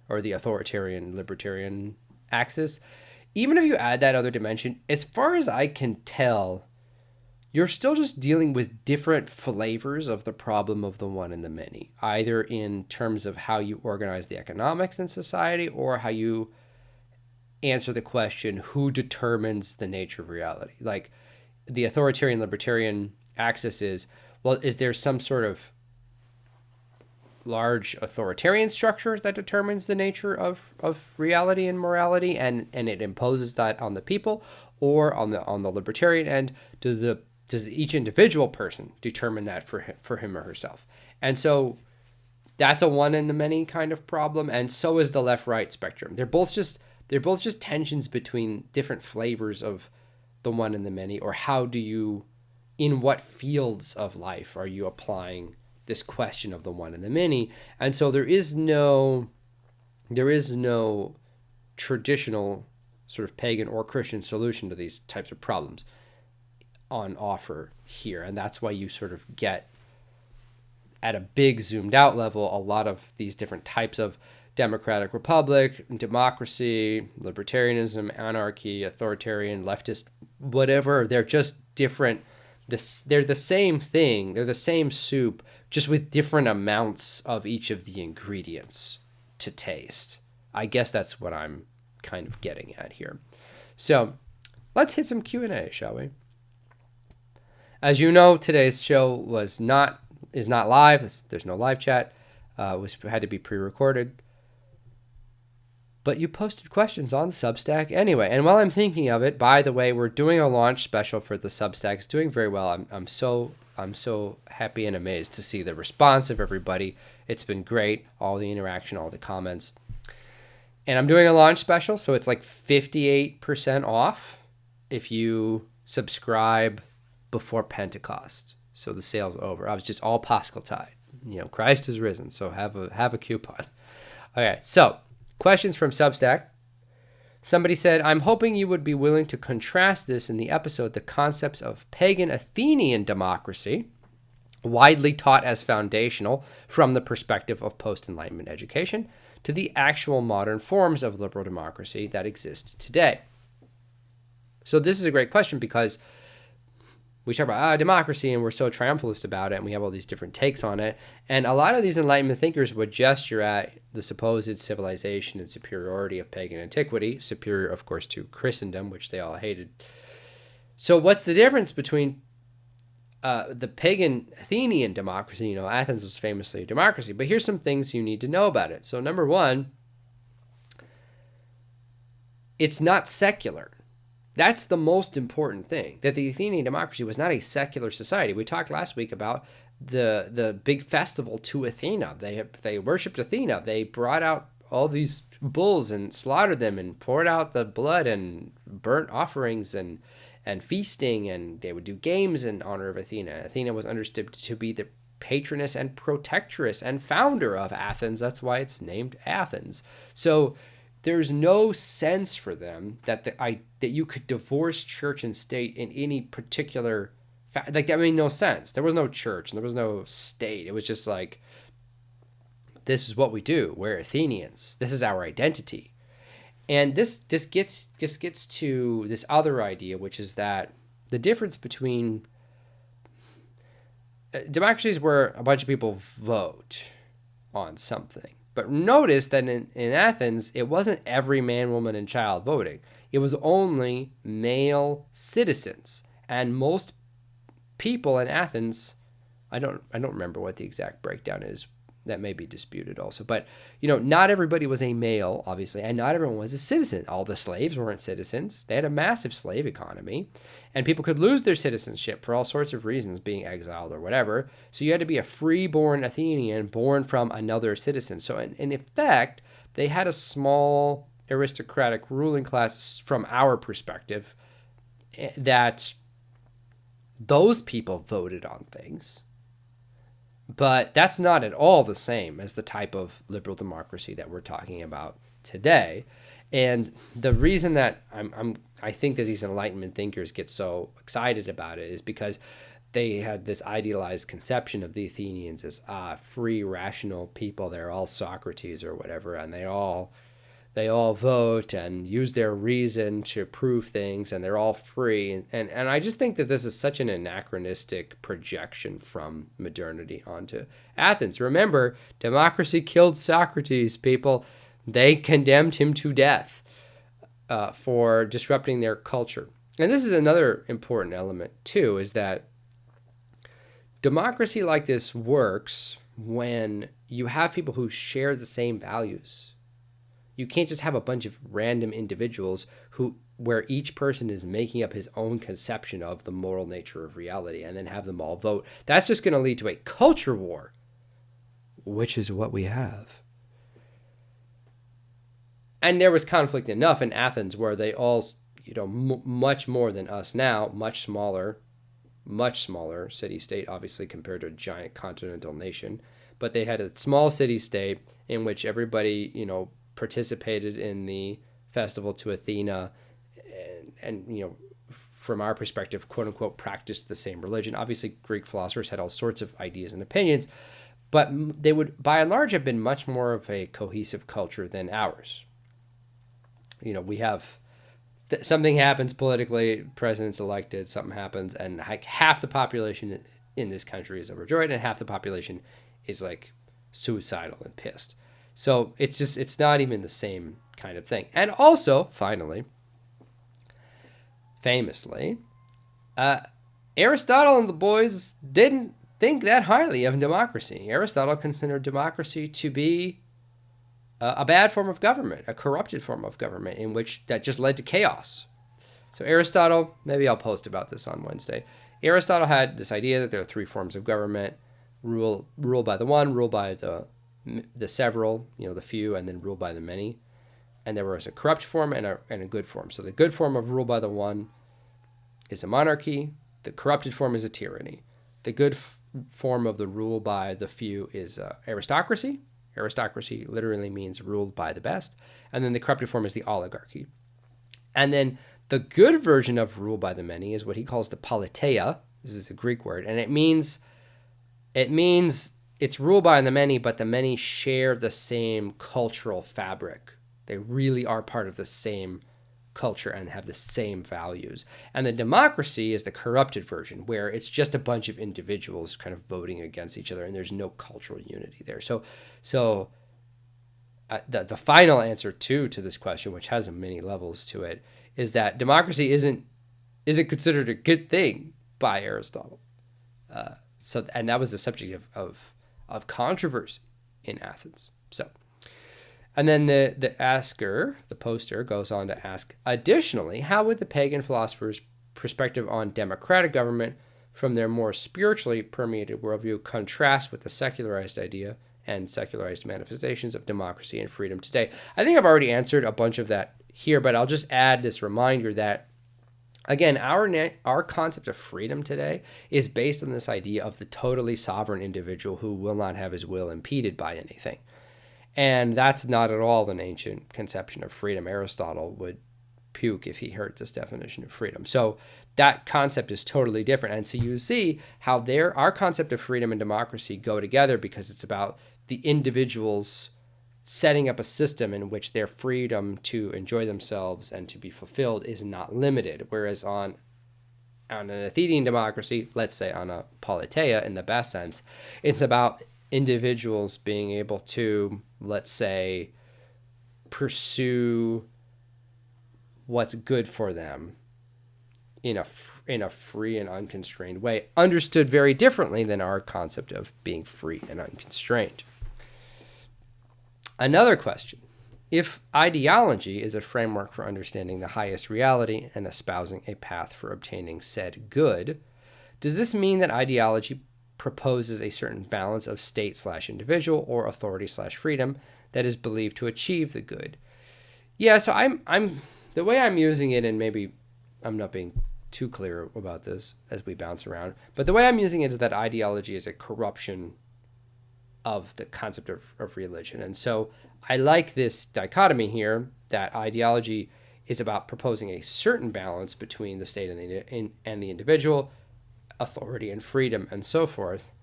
or the authoritarian libertarian axis, even if you add that other dimension, as far as I can tell, you're still just dealing with different flavors of the problem of the one and the many, either in terms of how you organize the economics in society or how you answer the question, who determines the nature of reality? Like the authoritarian libertarian axis is, well, is there some sort of large authoritarian structure that determines the nature of reality and morality and it imposes that on the people? Or on the libertarian end, does each individual person determine that for him or herself? And so that's a one in the many kind of problem, and so is the left-right spectrum. They're both just tensions between different flavors of the one and the many, or how do you, in what fields of life are you applying this question of the one and the many? And so there is no traditional sort of pagan or Christian solution to these types of problems on offer here. And that's why you sort of get, at a big zoomed out level, a lot of these different types of democratic republic, democracy, libertarianism, anarchy, authoritarian, leftist, whatever. They're just different. They're the same thing. They're the same soup, just with different amounts of each of the ingredients to taste. I guess that's what I'm kind of getting at here. So let's hit some Q&A, shall we? As you know, today's show is not live. There's no live chat. Had to be pre-recorded. But you posted questions on Substack anyway. And while I'm thinking of it, by the way, we're doing a launch special for the Substack. It's doing very well. I'm so happy and amazed to see the response of everybody. It's been great. All the interaction, all the comments. And I'm doing a launch special, so it's like 58% off if you subscribe before Pentecost. So the sale's over. I was just all Paschal tide. Christ is risen, so have a coupon. Okay, so questions from Substack. Somebody said, I'm hoping you would be willing to contrast this in the episode, the concepts of pagan Athenian democracy, widely taught as foundational from the perspective of post-Enlightenment education, to the actual modern forms of liberal democracy that exist today. So this is a great question because we talk about democracy and we're so triumphalist about it and we have all these different takes on it. And a lot of these Enlightenment thinkers would gesture at the supposed civilization and superiority of pagan antiquity, superior, of course, to Christendom, which they all hated. So what's the difference between the pagan Athenian democracy? Athens was famously a democracy, but here's some things you need to know about it. So number one, it's not secular. That's the most important thing, that the Athenian democracy was not a secular society. We talked last week about the big festival to Athena. They worshipped Athena. They brought out all these bulls and slaughtered them and poured out the blood and burnt offerings and feasting, and they would do games in honor of Athena. Athena was understood to be the patroness and protectress and founder of Athens. That's why it's named Athens. So there's no sense for them that that you could divorce church and state in any particular that made no sense. There was no church and there was no state. It was just like, this is what we do. We're Athenians. This is our identity. And this gets to this other idea, which is that the difference between democracies where a bunch of people vote on something. But notice that in Athens, it wasn't every man, woman, and child voting. It was only male citizens. And most people in Athens, I don't remember what the exact breakdown is. That may be disputed also. But, not everybody was a male, obviously, and not everyone was a citizen. All the slaves weren't citizens. They had a massive slave economy, and people could lose their citizenship for all sorts of reasons, being exiled or whatever. So you had to be a free-born Athenian born from another citizen. So in effect, they had a small aristocratic ruling class from our perspective that those people voted on things. But that's not at all the same as the type of liberal democracy that we're talking about today. And the reason that I think that these Enlightenment thinkers get so excited about it is because they had this idealized conception of the Athenians as free, rational people. They're all Socrates or whatever, and they all vote and use their reason to prove things, and they're all free. And I just think that this is such an anachronistic projection from modernity onto Athens. Remember, democracy killed Socrates, people. They condemned him to death for disrupting their culture. And this is another important element, too, is that democracy like this works when you have people who share the same values. You can't just have a bunch of random individuals where each person is making up his own conception of the moral nature of reality and then have them all vote. That's just going to lead to a culture war, which is what we have. And there was conflict enough in Athens where they all, much more than us now, much smaller city-state, obviously, compared to a giant continental nation. But they had a small city-state in which everybody, participated in the festival to Athena, and from our perspective, quote unquote, practiced the same religion. Obviously, Greek philosophers had all sorts of ideas and opinions, but they would, by and large, have been much more of a cohesive culture than ours. We have something happens politically, president's elected, something happens, and like half the population in this country is overjoyed, and half the population is like suicidal and pissed. So it's not even the same kind of thing. And also, famously, Aristotle and the boys didn't think that highly of democracy. Aristotle considered democracy to be a bad form of government, a corrupted form of government, in which that just led to chaos. So Aristotle, maybe I'll post about this on Wednesday. Aristotle had this idea that there are three forms of government: rule by the one, rule by the several, the few, and then rule by the many. And there was a corrupt form and a good form. So the good form of rule by the one is a monarchy. The corrupted form is a tyranny. The good form of the rule by the few is aristocracy. Aristocracy literally means ruled by the best. And then the corrupted form is the oligarchy. And then the good version of rule by the many is what he calls the politeia. This is a Greek word. And it means it's ruled by the many, but the many share the same cultural fabric. They really are part of the same culture and have the same values. And the democracy is the corrupted version, where it's just a bunch of individuals kind of voting against each other, and there's no cultural unity there. So the final answer to this question, which has many levels to it, is that democracy isn't considered a good thing by Aristotle. And that was the subject of controversy in Athens. And then the asker, the poster, goes on to ask, additionally, how would the pagan philosophers' perspective on democratic government from their more spiritually permeated worldview contrast with the secularized idea and secularized manifestations of democracy and freedom today? I think I've already answered a bunch of that here, but I'll just add this reminder that, again, our concept of freedom today is based on this idea of the totally sovereign individual who will not have his will impeded by anything. And that's not at all an ancient conception of freedom. Aristotle would puke if he heard this definition of freedom. So that concept is totally different. And so you see how our concept of freedom and democracy go together, because it's about the individuals setting up a system in which their freedom to enjoy themselves and to be fulfilled is not limited. Whereas on an Athenian democracy, let's say on a politeia in the best sense, it's about individuals being able to, let's say, pursue what's good for them in a free and unconstrained way, understood very differently than our concept of being free and unconstrained. Another question: if ideology is a framework for understanding the highest reality and espousing a path for obtaining said good, does this mean that ideology proposes a certain balance of state/individual or authority/freedom that is believed to achieve the good? Yeah, so I'm the way I'm using it, and maybe I'm not being too clear about this as we bounce around, but the way I'm using it is that ideology is a corruption of the concept of religion. And so I like this dichotomy here, that ideology is about proposing a certain balance between the state and the individual, authority and freedom, and so forth.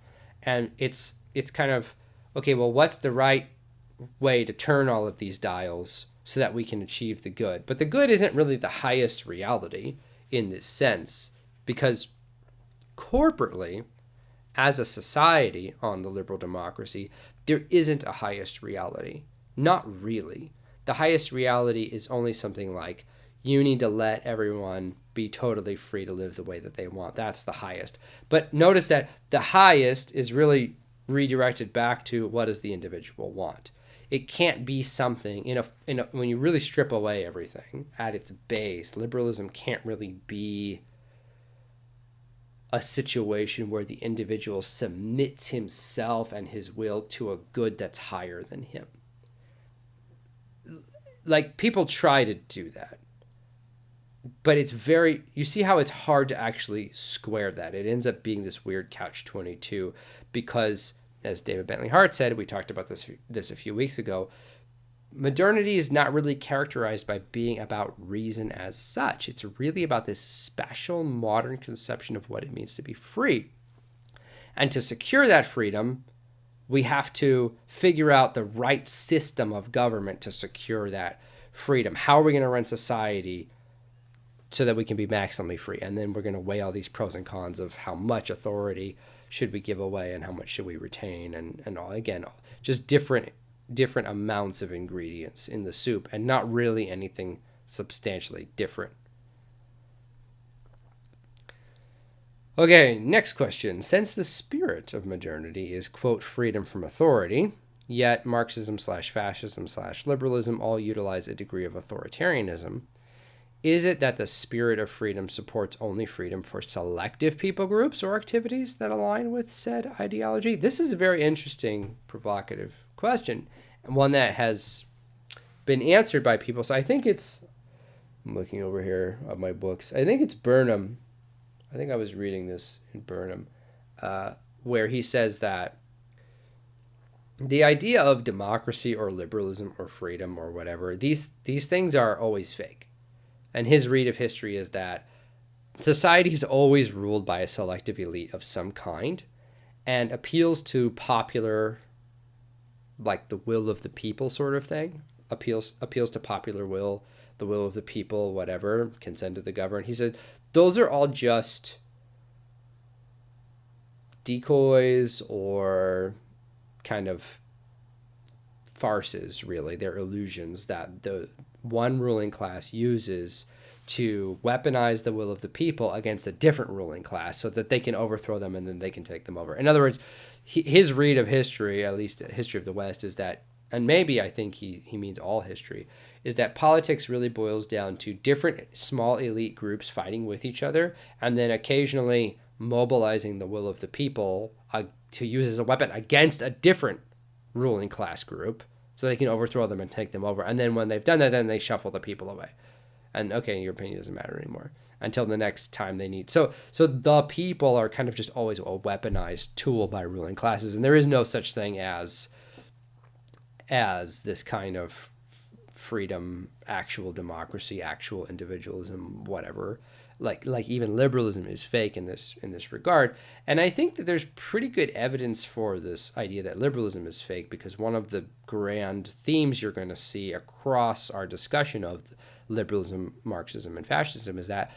And it's kind of, okay, well, what's the right way to turn all of these dials so that we can achieve the good? But the good isn't really the highest reality in this sense, because corporately, as a society on the liberal democracy, there isn't a highest reality. Not really. The highest reality is only something like, you need to let everyone be totally free to live the way that they want. That's the highest. But notice that the highest is really redirected back to, what does the individual want? It can't be something, when you really strip away everything at its base, liberalism can't really be a situation where the individual submits himself and his will to a good that's higher than him. Like, people try to do that, but you see how it's hard to actually square that. It ends up being this weird catch-22, because, as David Bentley Hart said, we talked about this a few weeks ago, modernity is not really characterized by being about reason as such. It's really about this special modern conception of what it means to be free. And to secure that freedom, we have to figure out the right system of government to secure that freedom. How are we going to run society so that we can be maximally free? And then we're going to weigh all these pros and cons of how much authority should we give away and how much should we retain, and all, again, just different amounts of ingredients in the soup, and not really anything substantially different. Okay, next question. Since the spirit of modernity is, quote, freedom from authority, yet Marxism/fascism/liberalism all utilize a degree of authoritarianism, is it that the spirit of freedom supports only freedom for selective people groups or activities that align with said ideology? This is a very interesting, provocative question, and one that has been answered by people. So I think it's, I'm looking over here at my books, I think it's Burnham. I think I was reading this in Burnham, where he says that the idea of democracy or liberalism or freedom or whatever, these things are always fake. And his read of history is that society is always ruled by a selective elite of some kind and appeals to popular, like the will of the people sort of thing, appeals to popular will, the will of the people, whatever, consent of the governed. He said those are all just decoys or kind of farces, really. They're illusions that the one ruling class uses to weaponize the will of the people against a different ruling class so that they can overthrow them and then they can take them over. In other words, his read of history, at least history of the West, is that, and maybe I think he means all history, is that politics really boils down to different small elite groups fighting with each other and then occasionally mobilizing the will of the people to use as a weapon against a different ruling class group so they can overthrow them and take them over. And then when they've done that, then they shuffle the people away. And okay, your opinion doesn't matter anymore until the next time they need. So the people are kind of just always a weaponized tool by ruling classes. And there is no such thing as this kind of freedom, actual democracy, actual individualism, whatever. Like even liberalism is fake in this regard. And I think that there's pretty good evidence for this idea that liberalism is fake, because one of the grand themes you're going to see across our discussion of liberalism, Marxism, and fascism is that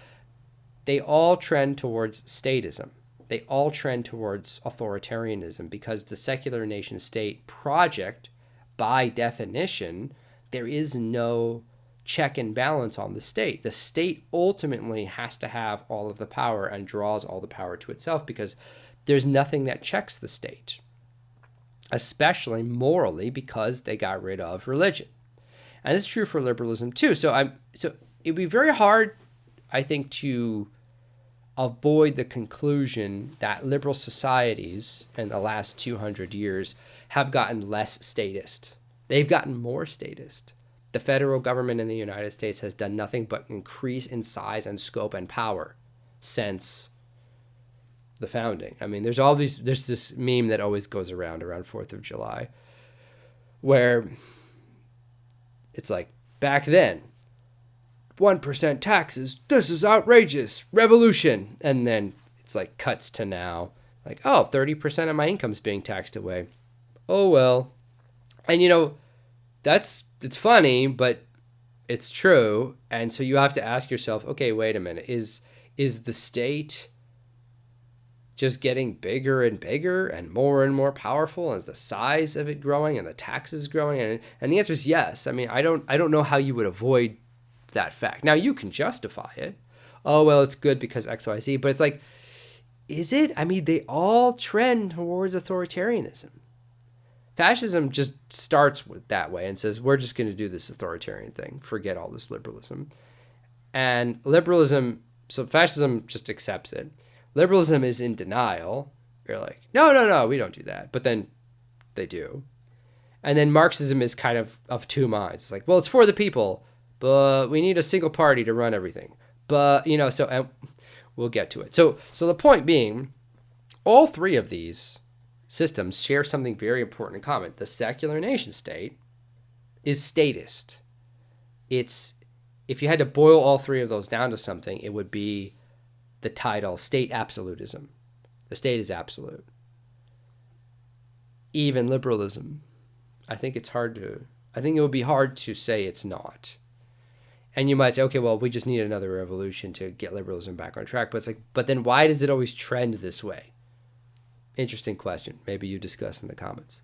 they all trend towards statism. They all trend towards authoritarianism, because the secular nation state project, by definition, there is no check and balance on the state. The state ultimately has to have all of the power and draws all the power to itself, because there's nothing that checks the state, especially morally, because they got rid of religion. And this is true for liberalism too. So it'd be very hard, I think, to avoid the conclusion that liberal societies in the last 200 years have gotten less statist. They've gotten more statist. The federal government in the United States has done nothing but increase in size and scope and power since the founding. I mean, there's this meme that always goes around 4th of July, where it's like, back then, 1% taxes, this is outrageous, revolution. And then it's like cuts to now, like, oh, 30% of my income's being taxed away. Oh, well. And it's funny, but it's true. And so you have to ask yourself, okay, wait a minute. Is the state just getting bigger and bigger and more powerful? Is the size of it growing and the taxes growing? And the answer is yes. I mean, I don't know how you would avoid that fact. Now, you can justify it. Oh, well, it's good because X, Y, Z. But it's like, is it? I mean, they all trend towards authoritarianism. Fascism just starts with that way and says, we're just going to do this authoritarian thing. Forget all this liberalism. And liberalism, so fascism just accepts it. Liberalism is in denial. You're like, no, we don't do that. But then they do. And then Marxism is kind of two minds. It's like, well, it's for the people, but we need a single party to run everything. But, and we'll get to it. So the point being, all three of these systems share something very important in common. The secular nation state is statist. It's, if you had to boil all three of those down to something, it would be the title state absolutism. The state is absolute. Even liberalism. I think it would be hard to say it's not. And you might say, okay, well, we just need another revolution to get liberalism back on track. But it's like, but then why does it always trend this way? Interesting question. Maybe you discuss in the comments.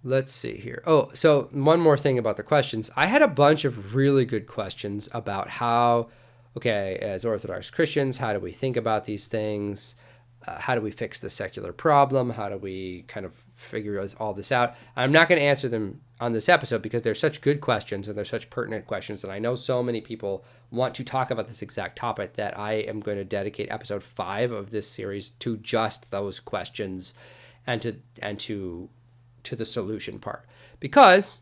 Let's see here. Oh, so one more thing about the questions. I had a bunch of really good questions about how, okay, as Orthodox Christians, how do we think about these things? How do we fix the secular problem? How do we kind of figure all this out? I'm not going to answer them on this episode because they're such good questions and they're such pertinent questions. And I know so many people want to talk about this exact topic that I am going to dedicate episode 5 of this series to just those questions and to the solution part. Because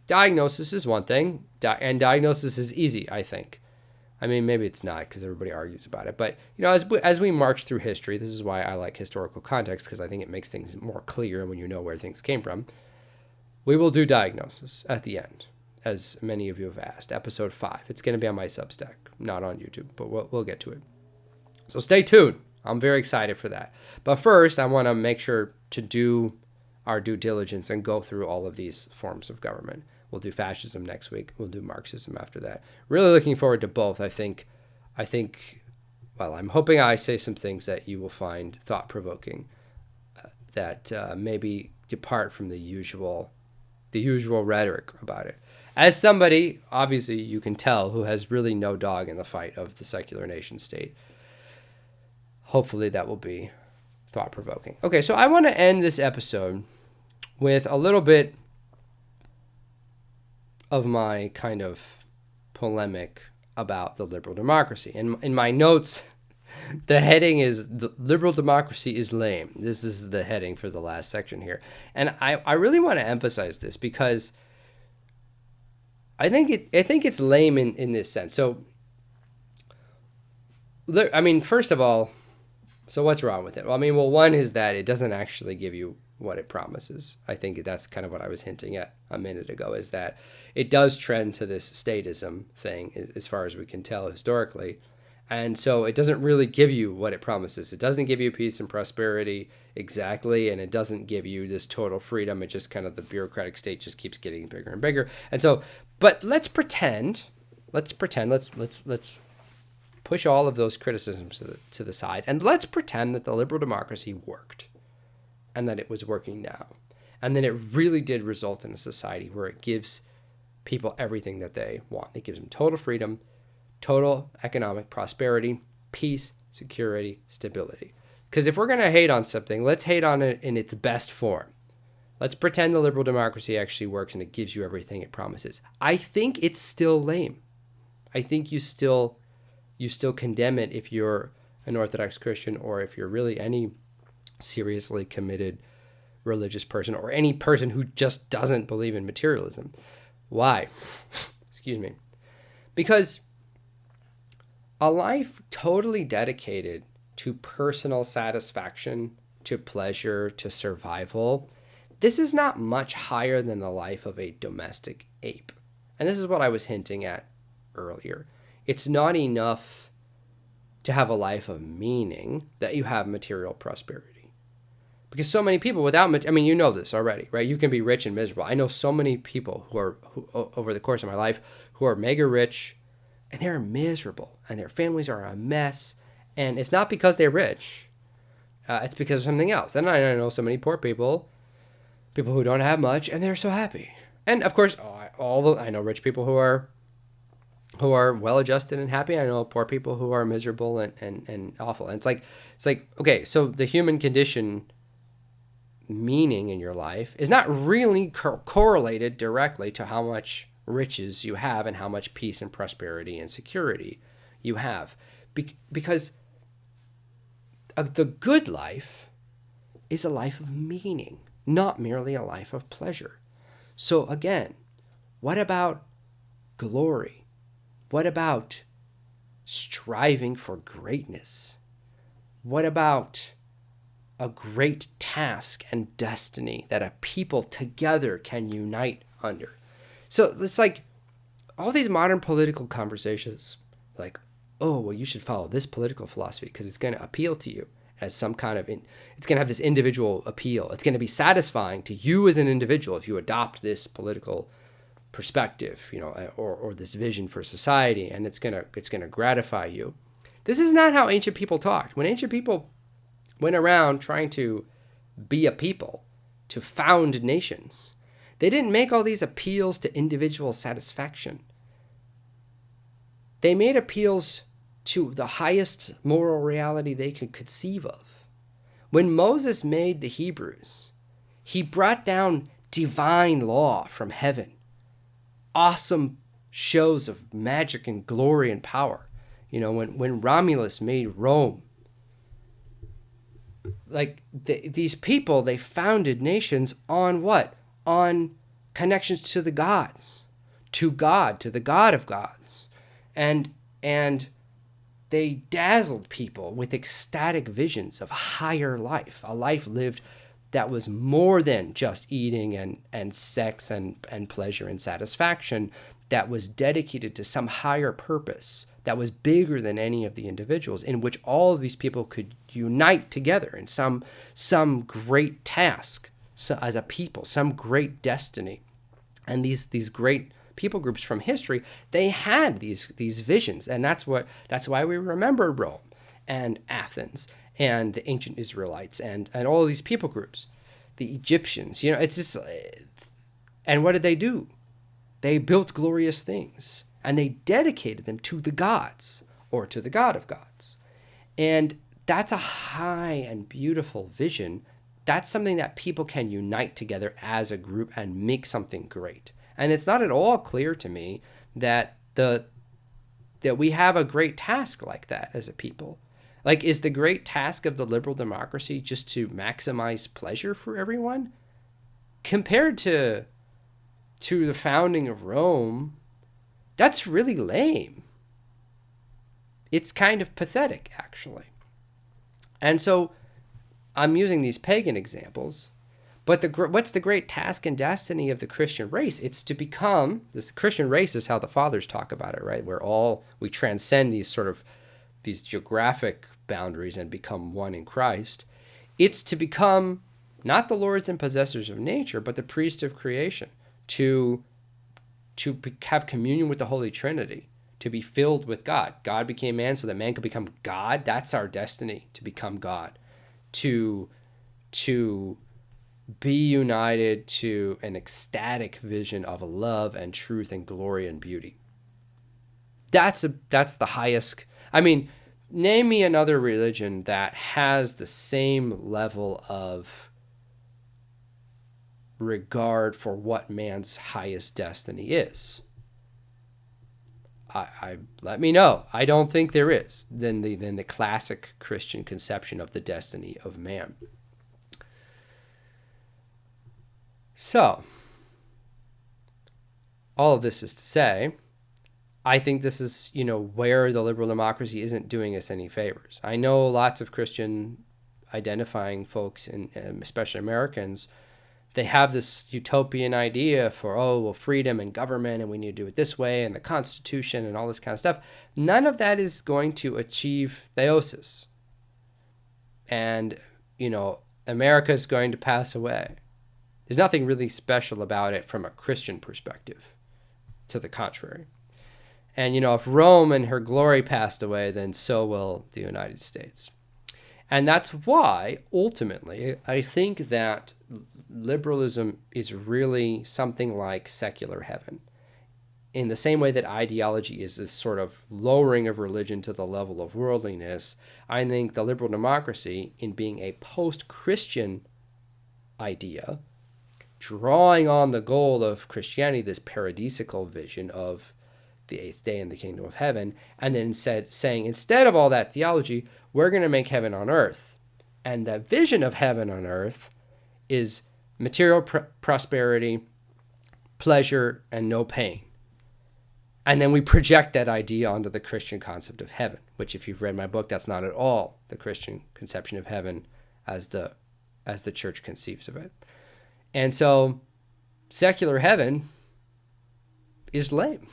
diagnosis is one thing, and diagnosis is easy, I think. I mean, maybe it's not because everybody argues about it. But, you know, as we march through history, this is why I like historical context, because I think it makes things more clear when you know where things came from. We will do diagnosis at the end, as many of you have asked. Episode 5. It's going to be on my Substack, not on YouTube, but we'll get to it. So stay tuned. I'm very excited for that. But first, I want to make sure to do our due diligence and go through all of these forms of government. We'll do fascism next week. We'll do Marxism after that. Really looking forward to both. I think, well, I'm hoping I say some things that you will find thought-provoking, that maybe depart from the usual rhetoric about it. As somebody, obviously, you can tell, who has really no dog in the fight of the secular nation state, hopefully that will be thought-provoking. Okay, so I want to end this episode with a little bit of my kind of polemic about the liberal democracy. In my notes, the heading is "The Liberal Democracy is Lame." This is the heading for the last section here. And I really want to emphasize this because I think it's lame in this sense. So, I mean, first of all, so what's wrong with it? Well, I mean, one is that it doesn't actually give you what it promises. I think that's kind of what I was hinting at a minute ago, is that it does trend to this statism thing as far as we can tell historically. And so it doesn't really give you what it promises. It doesn't give you peace and prosperity exactly, and it doesn't give you this total freedom. It just kind of, the bureaucratic state just keeps getting bigger and bigger. And so, but let's push all of those criticisms to the side, and let's pretend that the liberal democracy worked, and that it was working now, and then it really did result in a society where it gives people everything that they want. It gives them total freedom, total economic prosperity, peace, security, stability. Because if we're going to hate on something, let's hate on it in its best form. Let's pretend the liberal democracy actually works and it gives you everything it promises. I think it's still lame. I think you still condemn it if you're an Orthodox Christian, or if you're really any seriously committed religious person, or any person who just doesn't believe in materialism. Why? Excuse me. Because a life totally dedicated to personal satisfaction, to pleasure, to survival, this is not much higher than the life of a domestic ape. And this is what I was hinting at earlier. It's not enough to have a life of meaning that you have material prosperity. Because so many people without, I mean, you know this already, right? You can be rich and miserable. I know so many people who over the course of my life, who are mega rich, and they're miserable, and their families are a mess. And it's not because they're rich. It's because of something else. And I know so many poor people who don't have much, and they're so happy. And of course, I know rich people who are well-adjusted and happy. I know poor people who are miserable and awful. And it's like, okay, so the human condition, meaning in your life, is not really correlated directly to how much riches you have and how much peace and prosperity and security you have. Because the good life is a life of meaning, not merely a life of pleasure. So again, what about glory? What about striving for greatness? What about a great task and destiny that a people together can unite under. So it's like all these modern political conversations, like, oh, well, you should follow this political philosophy because it's going to appeal to you as some kind of, it's going to have this individual appeal. It's going to be satisfying to you as an individual if you adopt this political perspective, or this vision for society, and it's going to gratify you. This is not how ancient people talked. When ancient people went around trying to be a people, to found nations, they didn't make all these appeals to individual satisfaction. They made appeals to the highest moral reality they could conceive of. When Moses made the Hebrews, he brought down divine law from heaven, awesome shows of magic and glory and power. When Romulus made Rome, like these people, they founded nations on what? On connections to the gods, to God, to the God of gods. And they dazzled people with ecstatic visions of higher life, a life lived that was more than just eating and sex and pleasure and satisfaction, that was dedicated to some higher purpose, that was bigger than any of the individuals, in which all of these people could unite together in some great task, so as a people, some great destiny. And these great people groups from history, they had these visions, and that's why we remember Rome and Athens and the ancient Israelites and all of these people groups, the Egyptians. It's just, and what did they do? They built glorious things, and they dedicated them to the gods, or to the God of gods. And that's a high and beautiful vision. That's something that people can unite together as a group and make something great. And it's not at all clear to me that we have a great task like that as a people. Like, is the great task of the liberal democracy just to maximize pleasure for everyone? Compared to the founding of Rome, that's really lame. It's kind of pathetic, actually. And so I'm using these pagan examples, but what's the great task and destiny of the Christian race? It's to become, this Christian race is how the fathers talk about it, right? We transcend these geographic boundaries and become one in Christ. It's to become not the lords and possessors of nature, but the priest of creation, to have communion with the Holy Trinity, to be filled with God. God became man so that man could become God. That's our destiny, to become God, to be united to an ecstatic vision of love and truth and glory and beauty. That's the highest. I mean, name me another religion that has the same level of regard for what man's highest destiny is. I let me know. I don't think there is than the classic Christian conception of the destiny of man. So, all of this is to say, I think this is, where the liberal democracy isn't doing us any favors. I know lots of Christian identifying folks, and especially Americans, they have this utopian idea for, freedom and government, and we need to do it this way, and the Constitution and all this kind of stuff. None of that is going to achieve theosis. And, America is going to pass away. There's nothing really special about it from a Christian perspective. To the contrary. And, if Rome and her glory passed away, then so will the United States. And that's why, ultimately, I think that liberalism is really something like secular heaven. In the same way that ideology is this sort of lowering of religion to the level of worldliness, I think the liberal democracy, in being a post-Christian idea, drawing on the goal of Christianity, this paradisical vision of the eighth day in the kingdom of heaven, and then saying, instead of all that theology, we're going to make heaven on earth. And that vision of heaven on earth is material prosperity, pleasure, and no pain. And then we project that idea onto the Christian concept of heaven, which, if you've read my book, that's not at all the Christian conception of heaven as the church conceives of it. And so secular heaven is lame.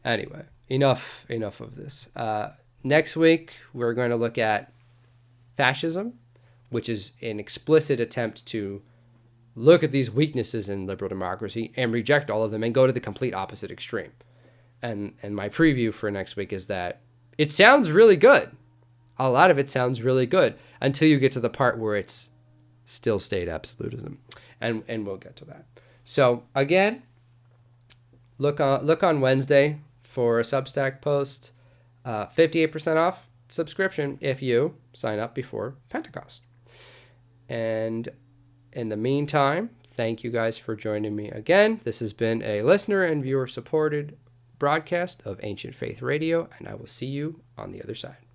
Anyway, enough of this. Next week, we're going to look at fascism, which is an explicit attempt to look at these weaknesses in liberal democracy and reject all of them and go to the complete opposite extreme. And my preview for next week is that it sounds really good. A lot of it sounds really good until you get to the part where it's still state absolutism. And we'll get to that. So again, look on Wednesday for a Substack post, 58% off subscription if you sign up before Pentecost. And in the meantime, thank you guys for joining me again. This has been a listener and viewer supported broadcast of Ancient Faith Radio, and I will see you on the other side.